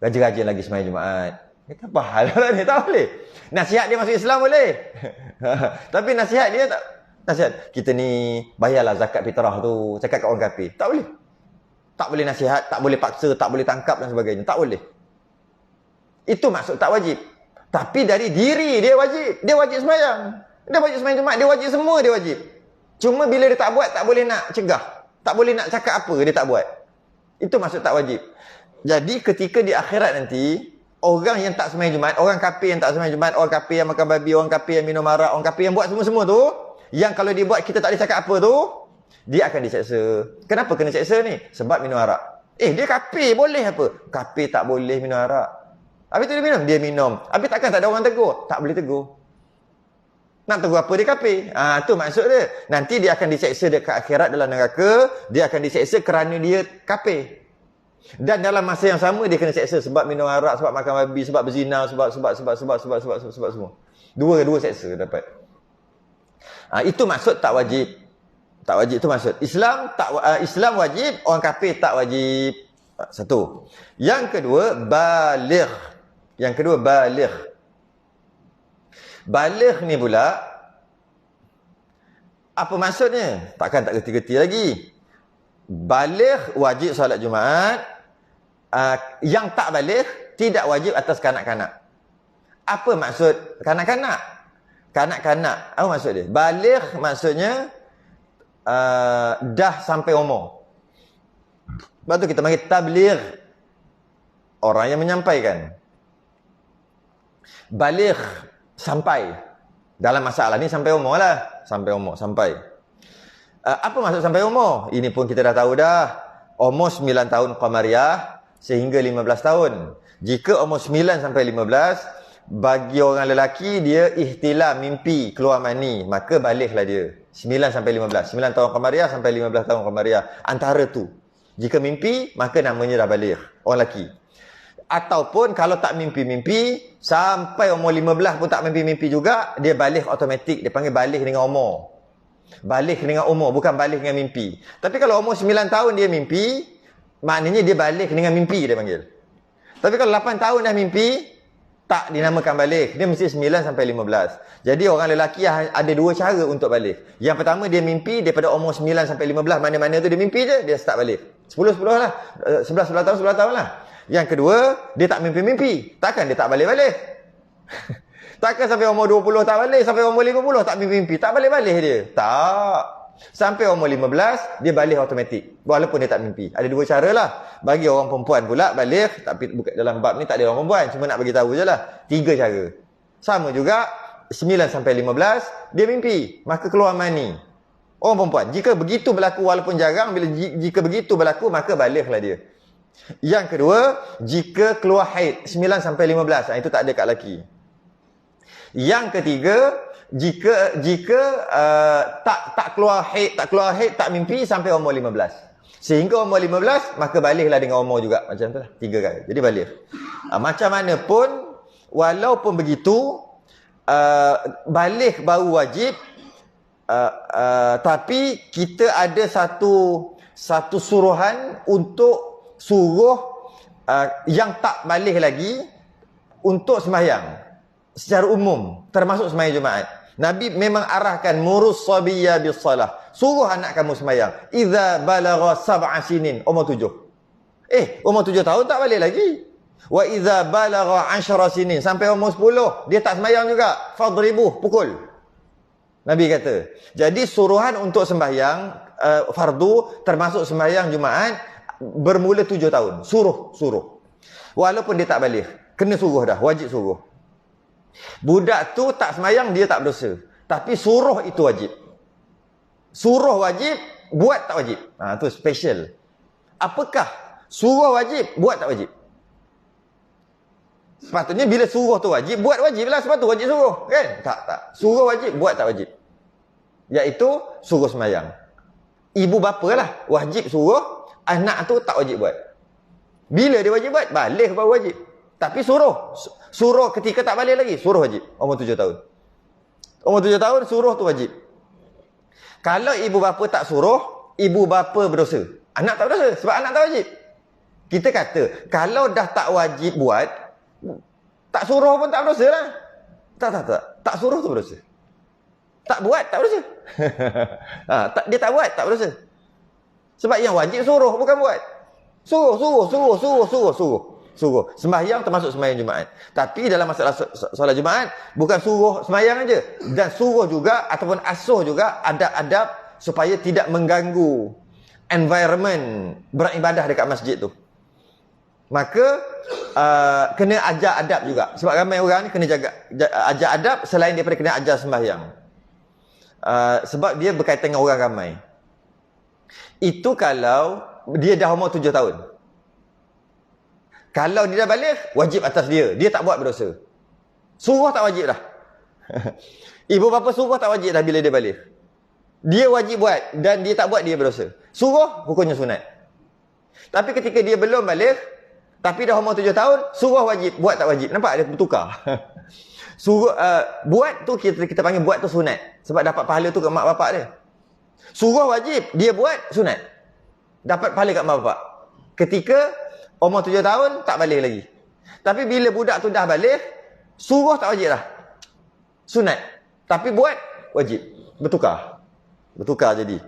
Rajin-rajin lagi sembahyang Jumaat. Kita apa hal lah ni? Tak boleh. Nasihat dia masuk Islam boleh. Tapi nasihat dia tak. Nasihat, kita ni bayarlah zakat fitrah tu. Cakap kat orang kafir. Tak boleh. Tak boleh nasihat, tak boleh paksa, tak boleh tangkap dan sebagainya. Tak boleh. Itu maksud tak wajib. Tapi dari diri dia wajib. Dia wajib sembahyang. Dia wajib sembahyang Jumaat. Dia wajib semua, dia wajib. Cuma bila dia tak buat, tak boleh nak cegah. Tak boleh nak cakap apa, dia tak buat. Itu maksud tak wajib. Jadi ketika di akhirat nanti, orang yang tak sembahyang Jumaat, orang kafir yang tak sembahyang Jumaat, orang kafir yang makan babi, orang kafir yang minum arak, orang kafir yang buat semua-semua tu, yang kalau dia buat kita tak boleh cakap apa tu, dia akan diseksa. Kenapa kena seksa ni? Sebab minum arak. Dia kafir, boleh apa? Kafir tak boleh minum arak. Habis tu dia minum? Dia minum. Habis takkan tak ada orang tegur? Tak boleh tegur. Nak tegur apa dia kafir? Tu maksud dia. Nanti dia akan diseksa dekat akhirat dalam neraka. Dia akan diseksa kerana dia kafir. Dan dalam masa yang sama dia kena seksa sebab minum arak, sebab makan babi, sebab berzina, sebab semua. Dua seksa dapat. Itu maksud tak wajib. Tak wajib tu maksud. Islam wajib, orang kafir tak wajib. Satu. Yang kedua, baligh. Baligh ni pula, apa maksudnya? Takkan tak gerti-gerti lagi. Baligh wajib solat Jumaat. Yang tak baligh tidak wajib atas kanak-kanak. Apa maksud kanak-kanak? Kanak-kanak, apa maksud dia? Baligh maksudnya dah sampai umur. Sebab tu kita panggil tabligh, orang yang menyampaikan. Baligh, sampai. Dalam masalah ni sampai umur lah. Sampai. Apa maksud sampai umur? Ini pun kita dah tahu dah. Umur 9 tahun Qamariyah sehingga 15 tahun. Jika umur 9 sampai 15, bagi orang lelaki dia ihtilam, mimpi keluar mani, maka balighlah dia. 9 sampai 15. 9 tahun Qamariyah sampai 15 tahun Qamariyah. Antara tu. Jika mimpi, maka namanya dah baligh. Orang lelaki. Ataupun kalau tak mimpi-mimpi, sampai umur 15 pun tak mimpi-mimpi juga, dia baligh automatik. Dia panggil baligh dengan umur. Baligh dengan umur, bukan baligh dengan mimpi. Tapi kalau umur 9 tahun dia mimpi, maknanya dia baligh dengan mimpi dia panggil. Tapi kalau 8 tahun dah mimpi, tak dinamakan baligh. Dia mesti 9 sampai 15. Jadi orang lelaki ada dua cara untuk baligh. Yang pertama dia mimpi daripada umur 9 sampai 15, mana-mana tu dia mimpi je, dia start baligh. 10 lah. 11 tahun lah. Yang kedua, dia tak mimpi-mimpi. Takkan dia tak balik-balik? Takkan sampai umur 20 tak balik, sampai umur 50 tak mimpi-mimpi. Tak balik-balik dia. Tak. Sampai umur 15, dia balik automatik. Walaupun dia tak mimpi. Ada dua cara lah. Bagi orang perempuan pula balik, tapi dalam bab ni tak ada orang perempuan. Cuma nak bagi tahu je lah. 3 cara. Sama juga, 9 sampai 15, dia mimpi, maka keluar mani. Orang perempuan, jika begitu berlaku walaupun jarang, jika begitu berlaku, maka balighlah dia. Yang kedua, jika keluar haid 9 sampai 15, itu tak ada kat lelaki. Yang ketiga, jika tak keluar haid, tak mimpi sampai umur 15. Sehingga umur 15, maka balighlah dengan umur juga. Macam tu lah, 3 kali. Jadi baligh. Macam mana pun, walaupun begitu, baligh baru wajib, tapi kita ada satu suruhan untuk suruh yang tak baligh lagi untuk sembahyang secara umum, termasuk sembahyang Jumaat. Nabi memang arahkan murus sabiyya bis salah. Suruh anak kamu sembahyang. Idza balagha sab'a sinin, umur 7. Umur 7 tahun tak balik lagi. Wa idza balagha 10 sinin, sampai umur 10 dia tak sembahyang juga. Fadribuh, pukul. Nabi kata. Jadi suruhan untuk sembahyang fardu termasuk sembahyang Jumaat bermula 7 tahun. Suruh. Walaupun dia tak balik, kena suruh dah, wajib suruh. Budak tu tak sembahyang, dia tak berdosa. Tapi suruh itu wajib. Suruh wajib, buat tak wajib. Tu special. Apakah suruh wajib, buat tak wajib? Sepatutnya bila suruh tu wajib, buat wajib lah, sebab tu wajib suruh, kan? Tak. Suruh wajib, buat tak wajib. Iaitu suruh sembahyang. Ibu bapa lah wajib suruh, anak tu tak wajib buat. Bila dia wajib buat? Baligh baru wajib. Tapi suruh ketika tak balik lagi, suruh wajib. Umur 7 tahun. Umur 7 tahun, suruh tu wajib. Kalau ibu bapa tak suruh, ibu bapa berdosa. Anak tak berdosa, sebab anak tak wajib. Kita kata, kalau dah tak wajib buat, tak suruh pun tak berdosa lah. Tak suruh tu berdosa. Tak buat, tak berdosa. Dia tak buat, tak berdosa. Sebab yang wajib suruh, bukan buat. Suruh. Sembahyang termasuk sembahyang Jumaat. Tapi dalam masalah solat Jumaat, bukan suruh sembahyang aja, dan suruh juga ataupun asuh juga adab-adab supaya tidak mengganggu environment beribadah dekat masjid tu. Maka kena ajar adab juga. Sebab ramai orang ni kena ajar adab selain daripada kena ajar sembahyang. Sebab dia berkaitan dengan orang ramai. Itu kalau dia dah umur 7 tahun. Kalau dia dah balik, wajib atas dia. Dia tak buat berdosa. Suruh tak wajib dah. Ibu bapa suruh tak wajib dah bila dia balik. Dia wajib buat dan dia tak buat, dia berdosa. Suruh, hukumnya sunat. Tapi ketika dia belum balik, tapi dah umur 7 tahun, suruh wajib, buat tak wajib. Nampak? Dia bertukar. Suruh, buat tu kita panggil buat tu sunat. Sebab dapat pahala tu kat mak bapak dia. Suruh wajib, dia buat sunat. Dapat pahala kat mak bapak. Ketika umur 7 tahun, tak balik lagi. Tapi bila budak tu dah balik, suruh tak wajib dah. Sunat. Tapi buat, wajib. Bertukar jadi.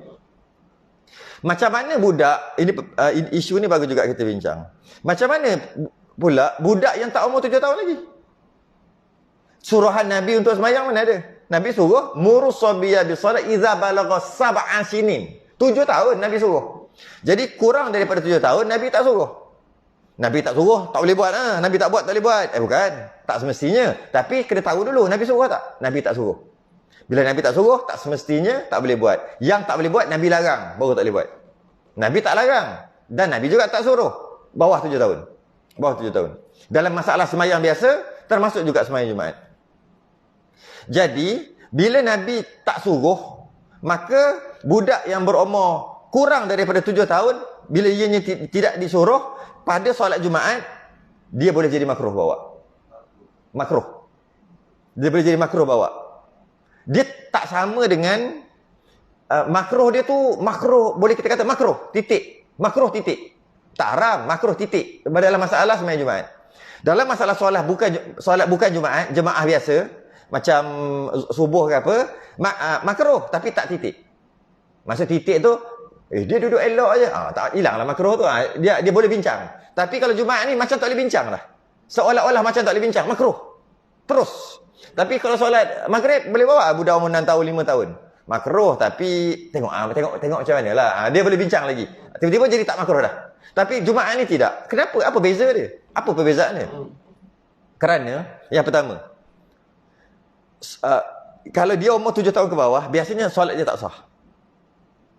Macam mana budak, isu ni bagus juga kita bincang. Macam mana pula budak yang tak umur 7 tahun lagi? Suruhan Nabi untuk sembahyang mana ada? Nabi suruh, murus sabiyya bis salat idza balagha sab'a sinin. 7 tahun Nabi suruh. Jadi kurang daripada 7 tahun, Nabi tak suruh. Nabi tak suruh, tak boleh buat. Nabi tak buat, tak boleh buat. Bukan. Tak semestinya. Tapi kena tahu dulu, Nabi suruh tak? Nabi tak suruh. Bila Nabi tak suruh, tak semestinya tak boleh buat. Yang tak boleh buat, Nabi larang. Baru tak boleh buat. Nabi tak larang. Dan Nabi juga tak suruh. Bawah 7 tahun. Dalam masalah sembahyang biasa, termasuk juga sembahyang Jumaat. Jadi, bila Nabi tak suruh, maka budak yang berumur kurang daripada 7 tahun, bila ianya tidak disuruh, pada solat Jumaat, dia boleh jadi makruh bawa. Dia boleh jadi makruh bawa. Dia tak sama dengan makruh dia tu, makruh, boleh kita kata makruh, titik. Makruh, titik. Tak haram, makruh, titik. Dalam masalah sembahyang Jumaat. Dalam masalah solat bukan Jumaat, jemaah biasa, macam subuh ke apa, makruh, tapi tak titik. Maksud titik tu, dia duduk elok aja. Tak hilanglah makruh tu. Dia boleh bincang. Tapi kalau Jumaat ni macam tak boleh bincang lah. Seolah-olah macam tak boleh bincang. Makruh. Terus. Tapi kalau solat maghrib boleh bawa budak umur 6 tahun, 5 tahun. Makruh tapi tengok macam mana lah. Dia boleh bincang lagi. Tiba-tiba jadi tak makruh dah. Tapi Jumaat ni tidak. Kenapa? Apa beza dia? Apa perbezaannya? Kerana yang pertama, kalau dia umur 7 tahun ke bawah, biasanya solat dia tak sah.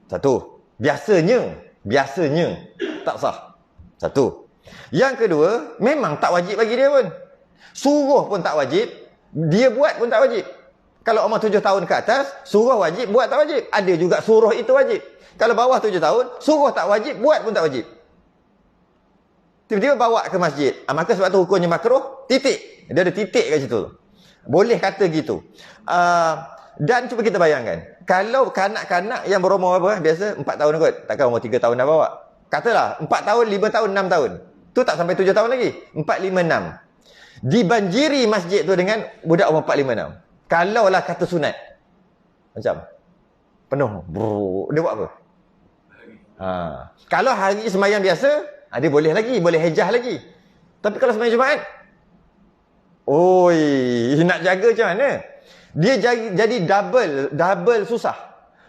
Satu. Biasanya tak sah. Satu. Yang kedua, memang tak wajib bagi dia pun. Suruh pun tak wajib, dia buat pun tak wajib. Kalau umur 7 tahun ke atas, suruh wajib, buat tak wajib. Ada juga suruh itu wajib. Kalau bawah 7 tahun, suruh tak wajib, buat pun tak wajib. Tiba-tiba bawa ke masjid. Maka sebab tu hukumnya makruh, titik. Dia ada titik kat situ. Boleh kata gitu. Dan cuba kita bayangkan. Kalau kanak-kanak yang berumur apa? Biasa 4 tahun kot. Takkan umur 3 tahun dah bawa. Katalah 4 tahun, 5 tahun, 6 tahun. Tu tak sampai 7 tahun lagi. 4, 5, 6. Dibanjiri masjid tu dengan budak umur 4, 5, 6. Kalaulah kata sunat. Macam penuh. Dia buat apa? Kalau hari sembahyang biasa, dia boleh lagi, boleh hejah lagi. Tapi kalau sembahyang Jumaat, nak jaga macam mana? Dia jadi double susah.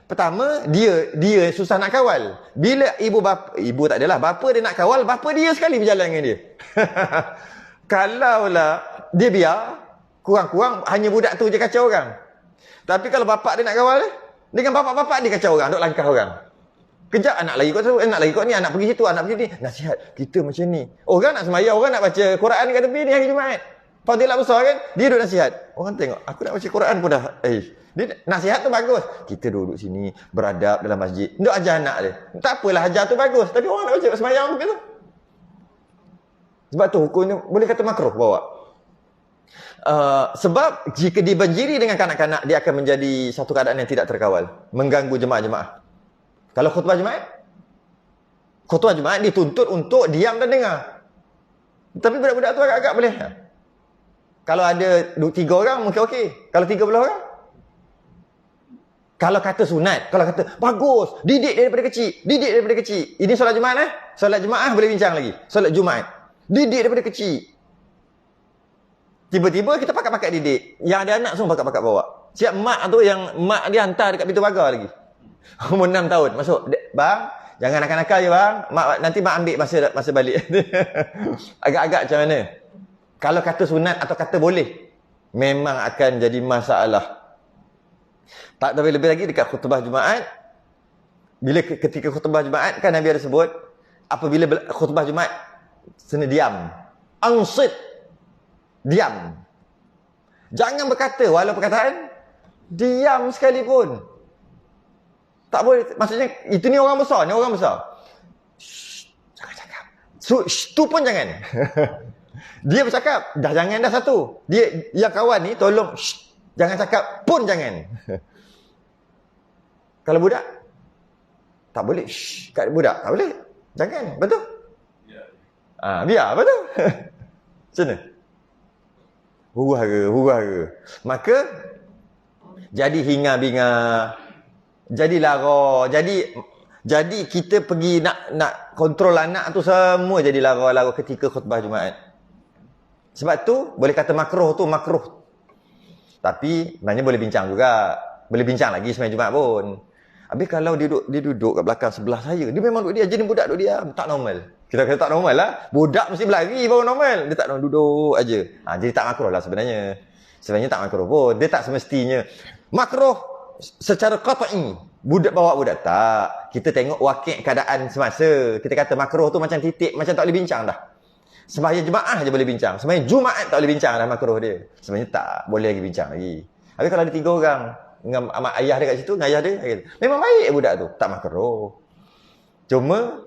Pertama, dia susah nak kawal. Bila ibu tak adalah, bapa dia nak kawal, bapa dia sekali berjalan dengan dia. Kalaulah dia biar, kurang-kurang hanya budak tu je kacau orang. Tapi kalau bapak dia nak kawal, dengan bapak-bapak dia kacau orang, duk langkah orang. Kejap anak lagi kot ni, anak pergi situ, anak pergi ni. Nasihat, kita macam ni. Orang nak sembahyang, orang nak baca Quran kat tepi ni hari Jumaat. Fadilah besar kan? Dia duduk nasihat. Orang tengok, aku nak baca Quran pun dah. Dia nasihat tu bagus. Kita duduk sini, beradab dalam masjid. Duduk ajar anak dia. Tak apalah ajar tu bagus. Tapi orang nak baca sembahyang begitu. Sebab tu hukumnya boleh kata makruh bawa. Sebab jika dibanjiri dengan kanak-kanak, dia akan menjadi satu keadaan yang tidak terkawal. Mengganggu jemaah-jemaah. Kalau khutbah Jumaat dituntut untuk diam dan dengar. Tapi budak-budak tu agak-agak boleh. Kalau ada 3 orang mungkin okey. Kalau 30 orang, kalau kata sunat, kalau kata bagus, didik daripada kecil. Ini solat Jumaat Solat Jumaat boleh bincang lagi. Solat Jumaat, didik daripada kecil. Tiba-tiba kita pakat-pakat didik. Yang ada anak semua pakat-pakat bawa. Siap mak tu yang mak dia hantar dekat pintu pagar lagi. Umur 6 tahun masuk. Bang, jangan nakal-nakal je bang. Nanti mak ambil masa balik. Agak-agak macam mana? Kalau kata sunat atau kata boleh, memang akan jadi masalah. Tak tahu lebih lagi dekat khutbah Jumaat. Bila ketika khutbah Jumaat kan Nabi ada sebut, apabila khutbah Jumaat kena diam. Ansit. Diam. Jangan berkata walau perkataan diam sekalipun. Tak boleh. Maksudnya itu ni orang besar, Shh, jangan cakap. Tu pun jangan. Dia bercakap, jangan dah satu. Dia yang kawan ni tolong jangan cakap pun jangan. Kalau budak tak boleh. Kat budak tak boleh. Jangan, betul? Biar, betul? Macam mana? Huru-hara. Maka jadi hinga-binga, jadi lara, jadi kita pergi nak kontrol anak tu semua jadi lara-lara ketika khutbah Jumaat. Sebab tu boleh kata makruh tu makruh. Tapi sebenarnya boleh bincang juga. Boleh bincang lagi sembahyang Jumaat pun. Habis kalau dia duduk kat belakang sebelah saya, dia memang duduk dia, jadi budak duduk diam, tak normal. Kita kata tak normal lah. Budak mesti berlari baru normal. Dia tak normal, duduk aja. Jadi tak makruh lah sebenarnya. Sebenarnya tak makruh pun. Dia tak semestinya. Makruh secara qat'i. Bawa budak tak. Kita tengok wakil keadaan semasa. Kita kata makruh tu macam titik, macam tak boleh bincang dah. Sembahyang jemaah je boleh bincang. Sembahyang Jumaat tak boleh bincang dah makruh dia. Sebenarnya tak boleh lagi bincang lagi. Tapi kalau ada 3 orang dengan ayah dia kat situ, dengan ayah dia, memang baik budak tu, tak makruh. Cuma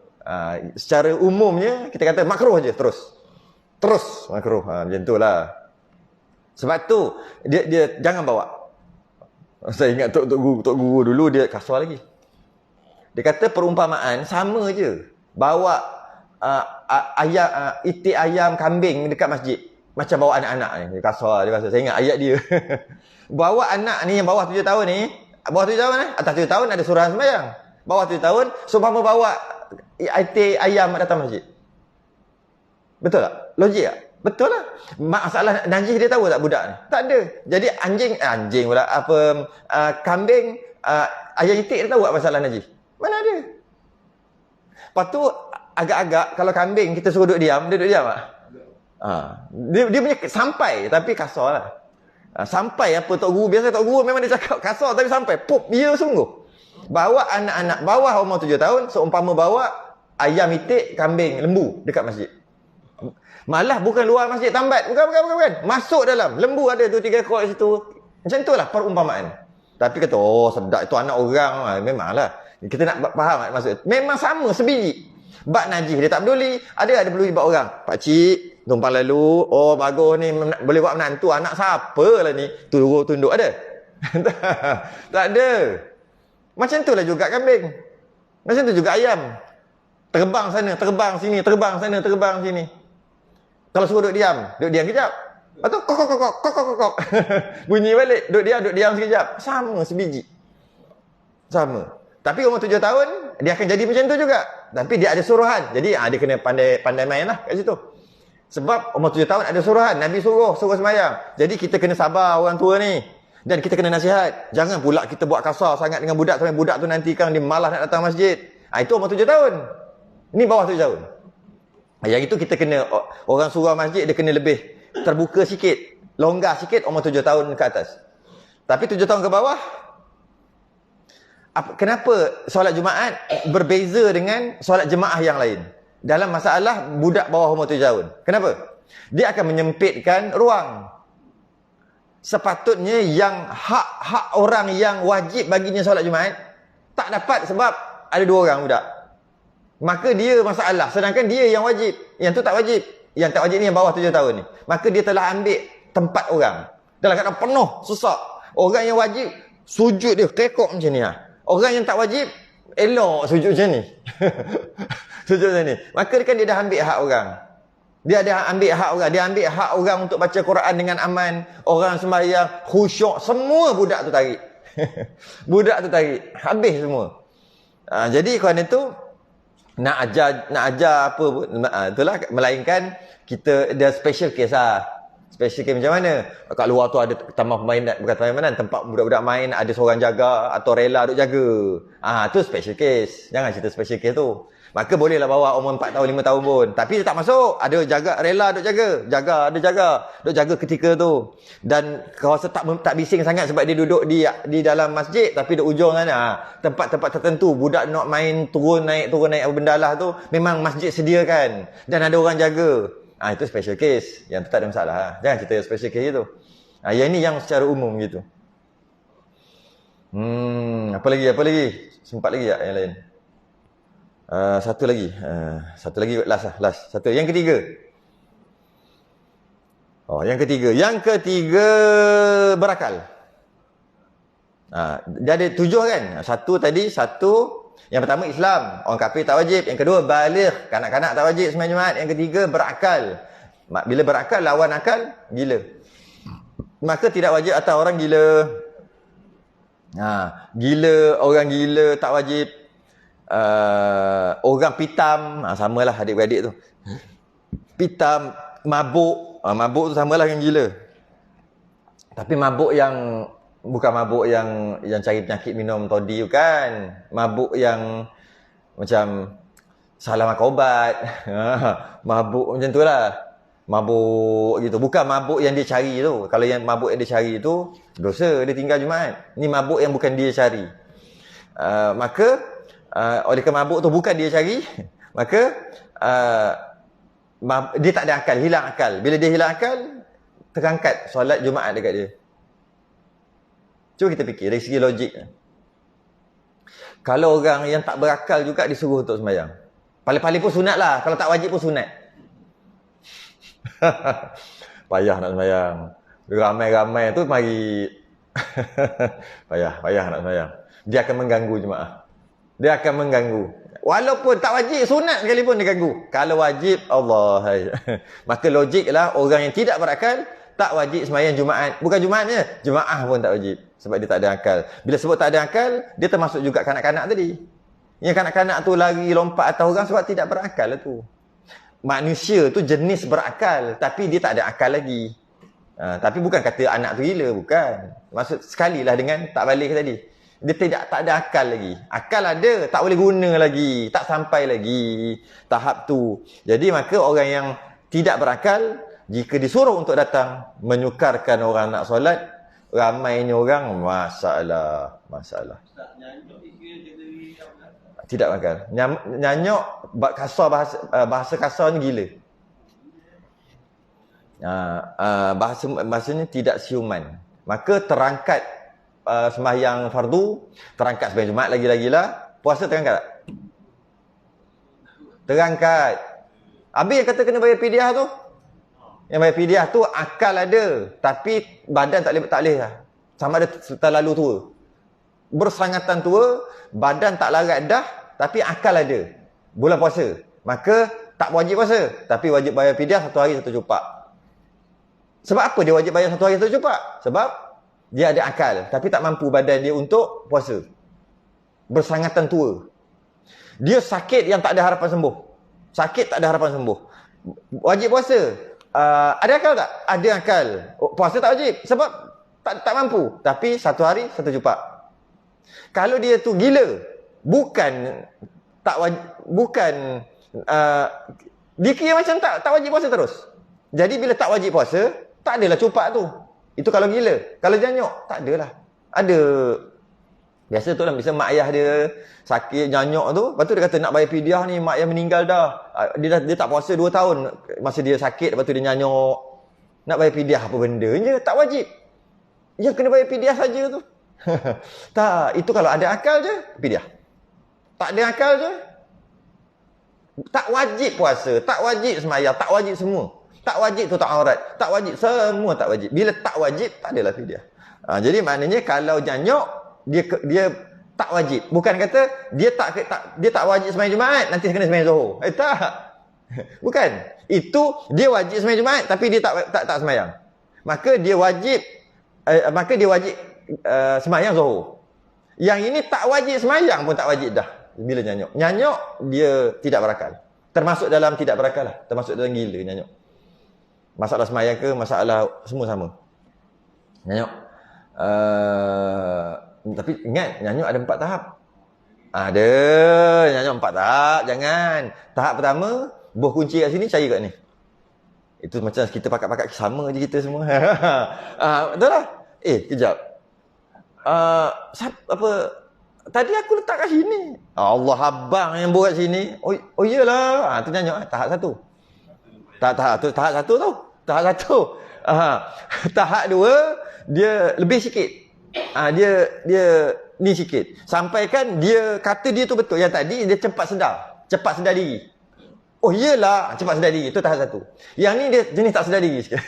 secara umumnya kita kata makruh je terus makruh. Macam itulah. Sebab tu dia jangan bawa. Saya ingat tok guru dulu dia kasar lagi. Dia kata perumpamaan sama je. Bawa itik ayam kambing dekat masjid. Macam bawa anak-anak ni. Dia kasar. Saya ingat ayat dia. Bawa anak ni yang bawah 7 tahun ni. Bawah 7 tahun atas 7 tahun ada suruhan sembahyang. Bawah 7 tahun, seumpama bawa itik ayam datang masjid. Betul tak? Logik tak? Betul lah. Masalah najis dia tahu tak budak ni? Tak ada. Jadi anjing pula. Kambing, ayam itik dia tahu tak masalah najis? Mana ada? Lepas tu, agak-agak kalau kambing kita suruh duduk diam, dia duduk diam tak? Dia punya sampai, tapi kasar lah. Sampai apa Tok Guru, biasa Tok Guru memang dia cakap kasar tapi sampai pop dia sungguh. Bawa anak-anak bawah umur 7 tahun, seumpama bawa ayam itik, kambing, lembu dekat masjid. Malah bukan luar masjid tambat, bukan. Masuk dalam, lembu ada tu 3 ekor kat situ. Macam itulah perumpamaan. Tapi kata, oh sedap itu anak orang. Memanglah. Kita nak faham maksud. Memang sama sebiji. Bak najis dia tak peduli. Ada peduli bak orang. Pakcik, tumpang lalu. Oh bagus ni, boleh buat menantu. Anak siapa lah ni? Tunduk ada? Tak ada. Macam itulah juga kambing. Macam tu juga ayam. Terbang sana, terbang sini, terbang sana, terbang sini. Kalau suruh duduk diam kejap. Lepas tu kok. Bunyi balik, duduk diam sekejap. Sama sebiji. Sama. Tapi umur 7 tahun, dia akan jadi macam tu juga. Tapi dia ada suruhan. Jadi dia kena pandai main lah kat situ. Sebab umur 7 tahun ada suruhan. Nabi suruh sembahyang. Jadi kita kena sabar orang tua ni. Dan kita kena nasihat. Jangan pula kita buat kasar sangat dengan budak. Sampai budak tu nanti kan dia malas nak datang masjid. Itu umur 7 tahun. Ini bawah 7 tahun. Yang itu kita kena, orang surau masjid dia kena lebih terbuka sikit. Longgar sikit umur 7 tahun ke atas. Tapi 7 tahun ke bawah, kenapa solat Jumaat berbeza dengan solat jemaah yang lain? Dalam masalah budak bawah umur 7 tahun. Kenapa? Dia akan menyempitkan ruang. Sepatutnya yang hak orang yang wajib baginya solat Jumaat tak dapat sebab ada 2 orang budak. Maka dia masalah. Sedangkan dia yang wajib. Yang tu tak wajib. Yang tak wajib ni yang bawah 7 tahun ni. Maka dia telah ambil tempat orang. Dalam keadaan penuh, susah. Orang yang wajib, sujud dia kekok macam ni lah. Orang yang tak wajib, elok sujud macam ni. Sujud macam ni. Maka kan dia dah ambil hak orang. Dia dah ambil hak orang. Dia ambil hak orang untuk baca Quran dengan aman. Orang sembahyang, khusyuk. Semua budak tu tarik. Budak tu tarik. Habis semua. Jadi kerana itu, nak ajar apa pun. Itulah. Melainkan, kita ada special case lah. Special case macam mana? Kat luar tu ada taman permainan, bukan taman permainan, tempat budak-budak main, ada seorang jaga atau rela duk jaga. Tu special case. Jangan cerita special case tu. Maka bolehlah bawa umur 4 tahun, 5 tahun pun. Tapi dia tak masuk. Ada jaga, rela duk jaga. Duk jaga ketika tu. Dan kau rasa tak bising sangat sebab dia duduk di dalam masjid, tapi di ujung sana. Tempat-tempat tertentu, budak nak main turun naik apa benda lah tu, memang masjid sediakan. Dan ada orang jaga. Itu special case. Yang tu tak ada masalah. Jangan cerita special case tu. Yang ni yang secara umum gitu. Apa lagi? Sempat lagi tak yang lain? Satu lagi. Last. Satu. Yang ketiga. Yang ketiga berakal. Dia ada 7 kan? Satu. Yang pertama Islam, orang kafir tak wajib. Yang kedua baligh, kanak-kanak tak wajib sembahyang Jumaat. Yang ketiga berakal. Bila berakal, lawan akal, gila. Maka tidak wajib atas orang gila. Gila, orang gila tak wajib. Orang pitam, samalah adik-beradik tu. Pitam, mabuk. Mabuk tu samalah dengan gila. Tapi mabuk yang bukan mabuk yang cari penyakit minum toddy, bukan. Mabuk yang macam salah makan ubat. Mabuk macam tu lah. Mabuk gitu. Bukan mabuk yang dia cari tu. Kalau yang mabuk yang dia cari tu, dosa dia tinggal Jumaat. Ni mabuk yang bukan dia cari. Maka oleh kerana mabuk tu bukan dia cari, maka dia tak ada akal, hilang akal. Bila dia hilang akal, terangkat solat Jumaat dekat dia. Cuba kita fikir dari segi logik. Kalau orang yang tak berakal juga disuruh untuk sembahyang, paling-paling pun sunat lah. Kalau tak wajib pun sunat. Payah nak sembahyang. Ramai-ramai tu mari. Payah nak sembahyang. Dia akan mengganggu jemaah. Dia akan mengganggu. Walaupun tak wajib, sunat sekalipun dia ganggu. Kalau wajib, Allah. Maka logiklah orang yang tidak berakal tak wajib sembahyang Jumaat. Bukan Jumaatnya, jemaah pun tak wajib. Sebab dia tak ada akal. Bila sebut tak ada akal, dia termasuk juga kanak-kanak tadi. Yang kanak-kanak tu lari lompat atas orang sebab tidak berakal lah tu. Manusia tu jenis berakal, tapi dia tak ada akal lagi. Tapi bukan kata anak tu gila, bukan. Maksud sekali lah dengan tak balik tadi. Dia tak ada akal lagi. Akal ada, tak boleh guna lagi. Tak sampai lagi tahap tu. Jadi maka orang yang tidak berakal, jika disuruh untuk datang, menyukarkan orang nak solat, ramainya orang, masalah. Tidak makar. Nyanyuk kasar, bahasa kasarnya gila. Bahasanya tidak siuman. Maka terangkat sembahyang fardu, terangkat sembahyang Jumaat lagi-lagilah. Puasa terangkat tak? Terangkat. Habis yang kata kena bayar fidyah tu? Yang bayar fidyah tu akal ada, tapi badan tak boleh lah. Sama ada terlalu tua. Bersangatan tua, badan tak larat dah, tapi akal ada. Bulan puasa. Maka tak wajib puasa, tapi wajib bayar fidyah 1 hari 1 cupak. Sebab apa dia wajib bayar 1 hari 1 cupak? Sebab dia ada akal, tapi tak mampu badan dia untuk puasa. Bersangatan tua. Dia sakit yang tak ada harapan sembuh. Sakit tak ada harapan sembuh. Wajib puasa. Ada akal tak? Ada akal. Puasa tak wajib. Sebab tak mampu. Tapi 1 hari 1 cupak. Kalau dia tu gila, bukan dia kira macam tak wajib puasa terus. Jadi bila tak wajib puasa, tak adalah cupak tu. Itu kalau gila. Kalau janyuk, tak adalah. Ada. Biasa tu lah, misal mak ayah dia sakit, janyuk tu, lepas tu dia kata nak bayar fidyah ni, mak ayah meninggal dah. Dia tak puasa 2 tahun masa dia sakit, lepas tu dia nyanyuk. Nak bayar fidyah apa benda je, tak wajib. Yang kena bayar fidyah saja tu. Tak, itu kalau ada akal je, fidyah. Tak ada akal je, tak wajib puasa, tak wajib sembahyang, tak wajib semua. Tak wajib tu tak aurat, tak wajib, semua tak wajib. Bila tak wajib, tak adalah fidyah. Jadi maknanya kalau janyuk, dia tak wajib. Bukan kata dia tak wajib sembahyang Jumaat, nanti kena sembahyang Zuhur. Tak. Bukan. Itu dia wajib sembahyang Jumaat tapi dia tak sembahyang. Maka dia wajib sembahyang Zuhur. Yang ini tak wajib sembahyang pun tak wajib dah bila nyanyuk. Nyanyuk dia tidak berakal. Termasuk dalam tidak berakal lah. Termasuk dalam gila nyanyuk. Masalah sembahyang ke masalah semua sama. Nyanyuk. Tapi ingat, nyanyuk ada 4 tahap. Ada nyanyuk 4 tahap. Jangan. Tahap pertama, buah kunci kat sini, cari kat ni. Itu macam kita pakat-pakat sama je kita semua. Betul lah. Kejap. Tadi aku letak kat sini. Allah abang yang buat sini. Oh iyalah. Tu nyanyuk. Tahap 1. Tahap 1 tu. Tahap 1. Tahap 2, dia lebih sikit. Dia ni sikit. Sampaikan dia kata dia tu betul. Yang tadi dia cepat sedar diri. Oh iyalah, cepat sedar diri. Itu tahap 1. Yang ni dia jenis tak sedar diri sikit.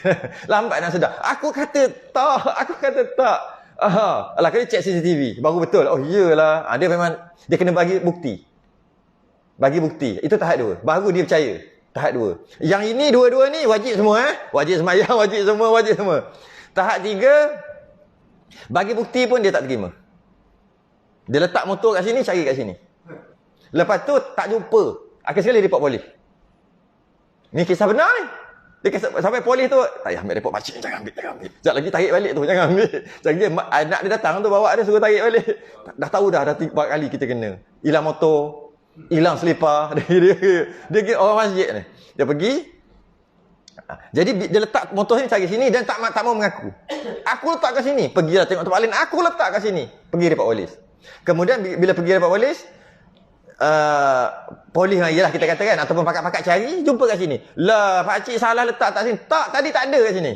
Lambat nak sedar. Aku kata tak. Alah, kena cek CCTV. Baru betul. Oh iyalah. Dia memang, dia kena bagi bukti. Itu tahap 2. Baru dia percaya. Tahap 2. Yang ini dua-dua ni wajib semua. Wajib sembahyang, wajib semua. Tahap 3, bagi bukti pun dia tak terima. Dia letak motor kat sini, cari kat sini. Lepas tu tak jumpa. Akhir sekali report polis. Ni kisah benar ni. Dia sampai polis tu, tak payah ambil report pakcik, jangan ambil. Sekejap lagi tarik balik tu, jangan ambil. Sekejap lagi anak dia datang tu, bawa dia suruh tarik balik. Dah tahu dah 4 kali kita kena. Hilang motor, hilang selipar. Dia orang masjid ni. Dia pergi. Jadi dia letak motor ni cari sini dan tak mau mengaku. Aku letak kat sini. Pergilah tengok tempat lain. Aku letak kat sini. Pergi report polis. Kemudian bila pergi report polis, polis ialah kita katakan ataupun pakat-pakat cari, jumpa kat sini. Lah, pakcik salah letak tak sini. Tak, tadi tak ada kat sini.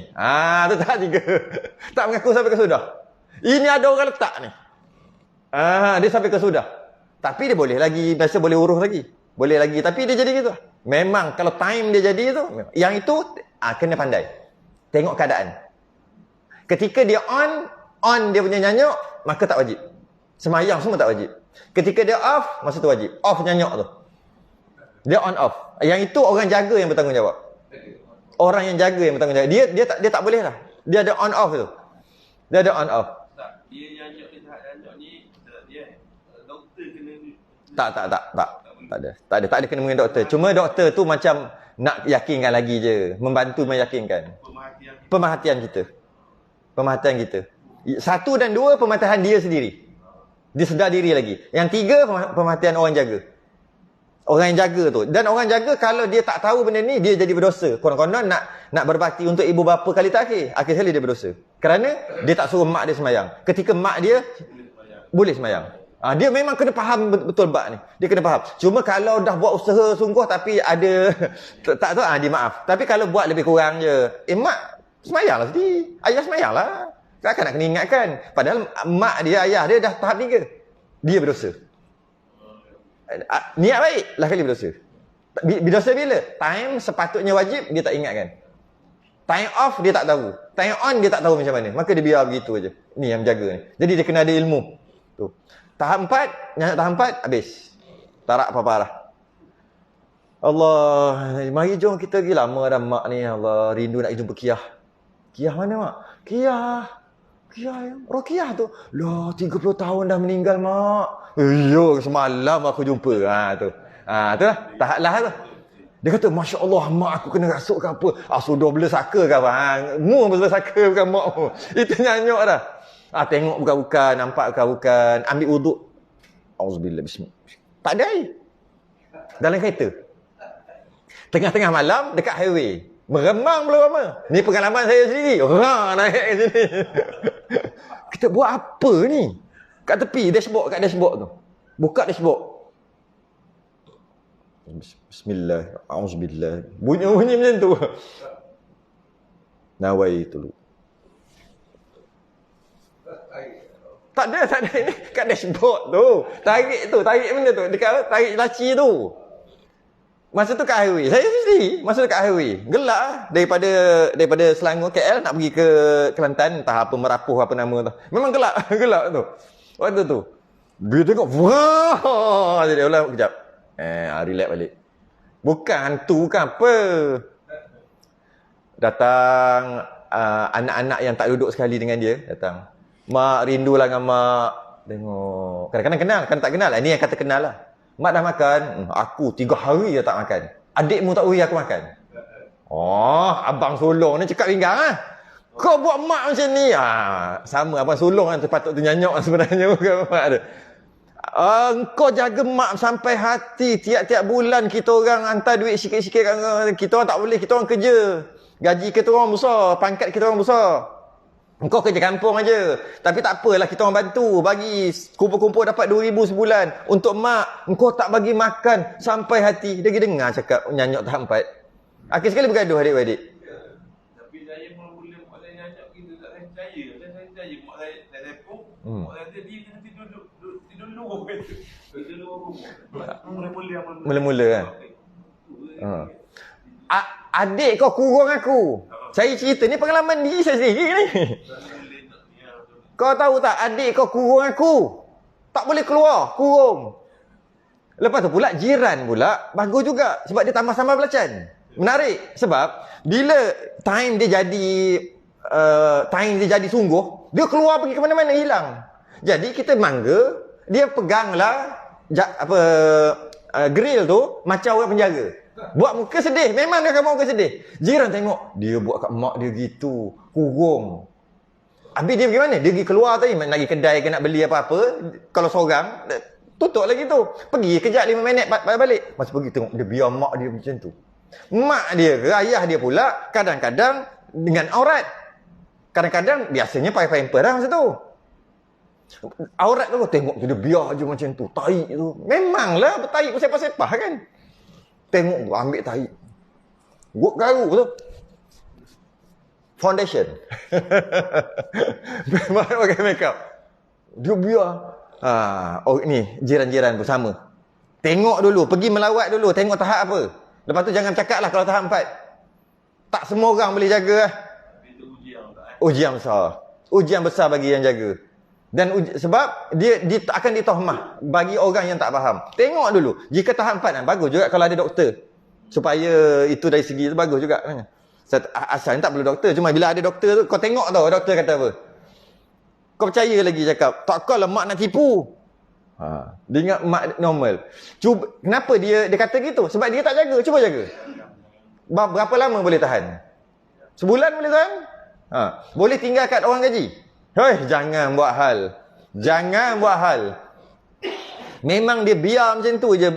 Tu tahap 3. Tak mengaku sampai ke sudah. Ini ada orang letak ni. Dia sampai ke sudah. Tapi dia boleh lagi, biasa boleh urus lagi. Boleh lagi, tapi dia jadi gitu. Memang kalau time dia jadi tu, yang itu kena pandai. Tengok keadaan. Ketika dia on dia punya nyanyuk, maka tak wajib. Sembahyang semua tak wajib. Ketika dia off, masa tu wajib. Off nyanyuk tu. Dia on off. Yang itu orang jaga yang bertanggungjawab. Orang yang jaga yang bertanggungjawab. Dia tak boleh lah. Dia ada on off tu. Dia ada on off. Dia nyanyuk ni, dia doktor kena Tak ada kena dengan doktor. Cuma doktor tu macam nak yakinkan lagi je. Membantu meyakinkan. Pemerhatian kita. 1 dan 2, pemerhatian dia sendiri. Dia sedar diri lagi. Yang 3, pemerhatian orang jaga. Orang yang jaga tu. Dan orang jaga kalau dia tak tahu benda ni, dia jadi berdosa. Konon-konon nak berbakti untuk ibu bapa kali terakhir. Akhir sekali dia berdosa. Kerana dia tak suruh mak dia sembahyang. Ketika mak dia boleh sembahyang. Dia memang kena faham betul bab ni. Dia kena faham. Cuma kalau dah buat usaha sungguh tapi ada tak tahu, dia maaf. Tapi kalau buat lebih kurang je, mak sembahyanglah sendiri. Ayah sembahyanglah. Takkan nak kena ingatkan. Padahal mak dia, ayah dia dah tahap 3. Dia berdosa. Niat baik, lah kali berdosa. Berdosa bila? Time sepatutnya wajib, dia tak ingatkan. Time off, dia tak tahu. Time on, dia tak tahu macam mana. Maka dia biar begitu aja. Ni yang menjaga ni. Jadi dia kena ada ilmu. Tu. Tahap 4, yang tahap 4, habis. Tarak apa-apa lah. Allah, mari jom kita pergi lama dah mak ni. Allah, rindu nak jumpa Kiyah. Kiyah mana mak? Kiyah yang Rokiah tu. Lah, 30 tahun dah meninggal mak. Yo, semalam aku jumpa. Tu. Tu lah. Tahap lah tu. Dia kata, Masya Allah, mak aku kena rasuk ke apa? Sudah bela saka ke apa? Mu bela saka bukan mak mu. Itu nyanyuk dah. Tengok bukan-bukan, nampak bukan-bukan. Ambil wuduk. Auzubillah, bismillah. Tak ada air. Dalam kereta. Tengah-tengah malam, dekat highway. Meremang belum lama. Ni pengalaman saya sendiri. Naik ke sini. Kita buat apa ni? Kat tepi, kat dashboard tu. Buka dashboard. Bismillah. Auzubillah. Bunyi macam tu. Nawai tu. Tak ada. Ini kat dashboard tu. Tarik benda tu. Dekat tarik laci tu. Masa tu kat highway. Saya sendiri masa tu kat highway. Gelak lah. Daripada Selangor KL nak pergi ke Kelantan, entah apa Merapuh apa nama tu. Memang gelak tu. Waktu tu. Dia tengok, wah, dia ulang kejap. Relax balik. Bukan hantu bukan apa. Datang anak-anak yang tak duduk sekali dengan dia datang. Mak rindulah dengan mak. Tengok. Kadang-kadang kenal, kan tak kenal. Ini yang kata kenal lah. Mak dah makan. Aku 3 hari dah tak makan. Adikmu tak beri aku makan. Abang sulung ni cakap pinggang lah. Kau buat mak macam ni. Sama abang sulung kan patut ternyanyuk sebenarnya. Bukan mak dia. Kau jaga mak sampai hati. Tiap-tiap bulan kita orang hantar duit sikit-sikit. Kita orang tak boleh. Kita orang kerja. Gaji kita orang besar. Pangkat kita orang besar. Engkau kerja kampung aja. Tapi tak apalah, kita orang bantu. Bagi kumpul-kumpul dapat 2,000 sebulan. Untuk mak, engkau tak bagi makan sampai hati. Dia pergi dengar cakap nyanyuk tahap 4. Akhir sekali bergaduh adik-adik. Tapi saya mula-mula mak saya nyanyuk kita tak saya percaya. Saya percaya mak saya telefon. Mak saya kata dia kena tidur dulu. Mula-mula kan. Adik kau kurung aku. Saya cerita ni pengalaman diri saya sendiri ni. Kau tahu tak, adik kau kurung aku. Tak boleh keluar, kurung. Lepas tu pula jiran pula bagus juga sebab dia tambah sambal belacan. Menarik sebab bila time dia jadi sungguh, dia keluar pergi ke mana-mana hilang. Jadi kita mangga, dia peganglah grill tu macam orang penjara. Buat muka sedih. Memang dia akan buat muka sedih. Jiran tengok. Dia buat kat mak dia gitu. Kurung. Habis dia pergi mana? Dia pergi keluar tadi. Nak pergi kedai ke nak beli apa-apa. Kalau seorang, tutup lagi tu. Pergi kejap 5 minit balik. Masa pergi tengok. Dia biar mak dia macam tu. Mak dia ke ayah dia pula kadang-kadang dengan aurat. Kadang-kadang biasanya pakai pamper lah masa tu. Aurat tu tengok dia biar je macam tu. Tarik tu. Memanglah bertarik pasal-pasal kan. Tengok ambil tahi. Gua garu tu. Foundation. Memang pakai makeup. Dia biar. Ni jiran-jiran pun sama. Tengok dulu, pergi melawat dulu, tengok tahap apa. Lepas tu jangan cakap lah kalau tahap 4. Tak semua orang boleh jaga lah. Ujian besar. Ujian besar bagi yang jaga. Dan sebab dia akan ditohmah bagi orang yang tak faham. Tengok dulu. Jika tahap 4 bagus juga kalau ada doktor. Supaya itu dari segi itu bagus juga. Asalnya tak perlu doktor. Cuma bila ada doktor tu, kau tengok tau doktor kata apa. Kau percaya lagi cakap. Takkanlah mak nak tipu. Dia ingat mak normal. Cuba, kenapa dia kata gitu? Sebab dia tak jaga. Cuba jaga. Berapa lama boleh tahan? Sebulan boleh tahan? Boleh tinggal kat orang gaji? Jangan buat hal. Jangan buat hal. Memang dia biar macam tu je.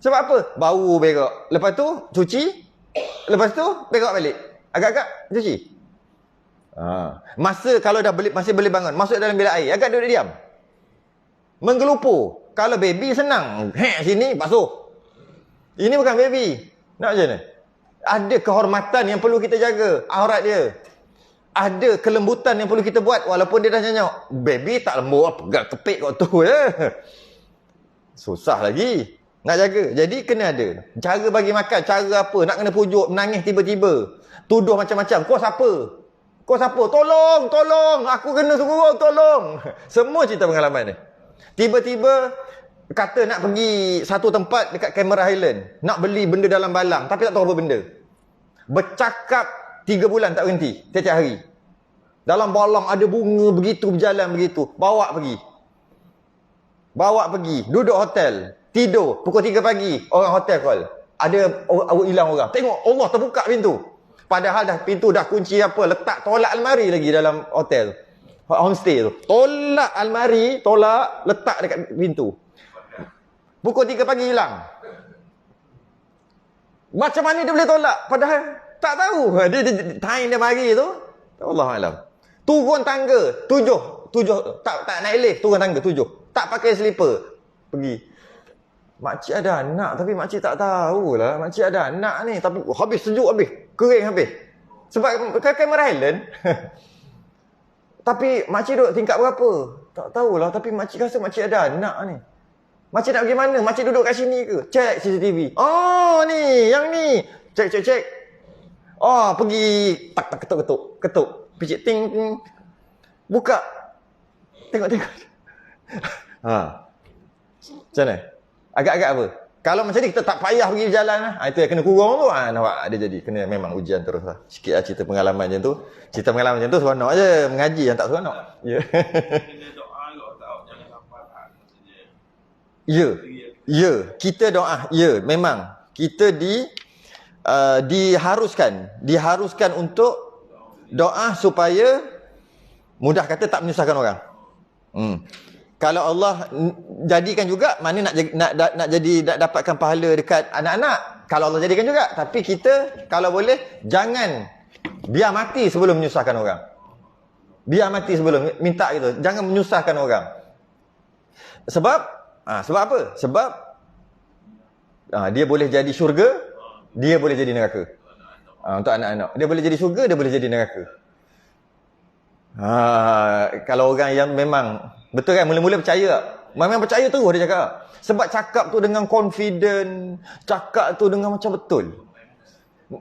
Sebab apa? Bau berak. Lepas tu cuci. Lepas tu berak balik. Agak-agak cuci. Masa kalau dah masih boleh bangun, masuk dalam bilik air, agak duduk diam. Menggelupur. Kalau baby senang. Sini basuh. Ini bukan baby. Nak macam mana? Ada kehormatan yang perlu kita jaga. Aurat dia. Ada kelembutan yang perlu kita buat walaupun dia dah nyanyok. Baby tak lembut, pegang kepik kat tu je. Susah lagi nak jaga. Jadi kena ada cara bagi makan. Cara apa? Nak kena pujuk, menangis tiba-tiba, tuduh macam-macam. Kau siapa? Kau siapa? Tolong, tolong, aku kena suruh, tolong. Semua cerita pengalaman ni. Tiba-tiba kata nak pergi satu tempat dekat Cameron Highland, nak beli benda dalam balang, tapi tak tahu apa benda. Bercakap 3 bulan tak berhenti, tiap-tiap hari. Dalam balang ada bunga begitu, berjalan begitu. Bawa pergi, duduk hotel, tidur, pukul 3 pagi, orang hotel call. Ada hilang orang. Tengok, Allah terbuka pintu. Padahal dah pintu dah kunci apa, letak tolak almari lagi dalam hotel. Homestay tu. Tolak almari, letak dekat pintu. Pukul 3 pagi hilang. Macam mana dia boleh tolak? Padahal tak tahu. Dia time dia mari tu, Allahualam. Turun tangga, 7. Tak naik lift, turun tangga 7. Tak pakai slipper. Pergi. Makcik ada anak tapi makcik tak tahulah. Makcik ada anak ni tapi habis sejuk habis. Kering habis. Sebab Cameron Highland. Tapi makcik duduk tingkat berapa? Tak tahulah tapi makcik rasa makcik ada anak ni. Makcik nak pergi mana? Makcik duduk kat sini ke? Cek CCTV. Oh ni, yang ni. Cek. Oh, pergi tak ketuk. Picit ting. Buka. Tengok. Macam mana? Agak-agak apa? Kalau macam ni kita tak payah pergi berjalan lah. Itu yang kena kurang tu. Nampak dia jadi. Kena memang ujian terus lah. Sikit lah cerita pengalaman macam tu. Cerita pengalaman macam tu seronok je. Mengaji yang tak seronok. Ya. Kena doa kalau tahu jangan lapar maksudnya. Ya. Kita doa. Ya, memang. Kita diharuskan untuk doa supaya mudah kata tak menyusahkan orang. Kalau Allah jadikan juga, mana nak dapatkan pahala dekat anak-anak. Kalau Allah jadikan juga. Tapi kita kalau boleh jangan biar mati sebelum menyusahkan orang. Biar mati sebelum minta gitu. Jangan menyusahkan orang. Sebab apa? Sebab dia boleh jadi syurga, dia boleh jadi neraka. Untuk anak-anak. Dia boleh jadi syurga, dia boleh jadi neraka. Kalau orang yang memang betul kan, mula-mula percaya tak? Memang percaya terus dia cakap. Sebab cakap tu dengan confident, cakap tu dengan macam betul.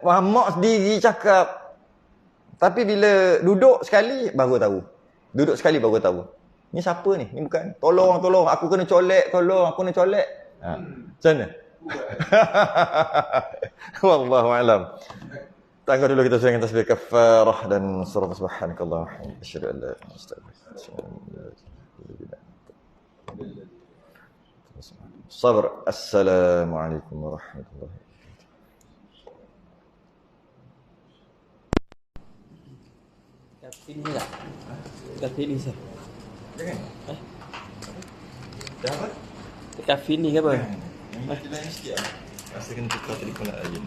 Mak sendiri cakap. Tapi bila duduk sekali baru tahu. Ni siapa ni? Ni bukan. Tolong, aku kena colek, aku kena colek. Macam mana? Wallahu a'lam. Tangguh dulu kita dengan tasbih kafarah dan surah subhanakallah. Asyhadu an la ilaha illa anta. Sabar. Assalamualaikum warahmatullahi wabarakatuh. Ini tak? Kafe ni sah. Jangan. Dah apa? Kafe ni ke apa? Kita lain sikit lah. Rasa kena tukar telefon lagi.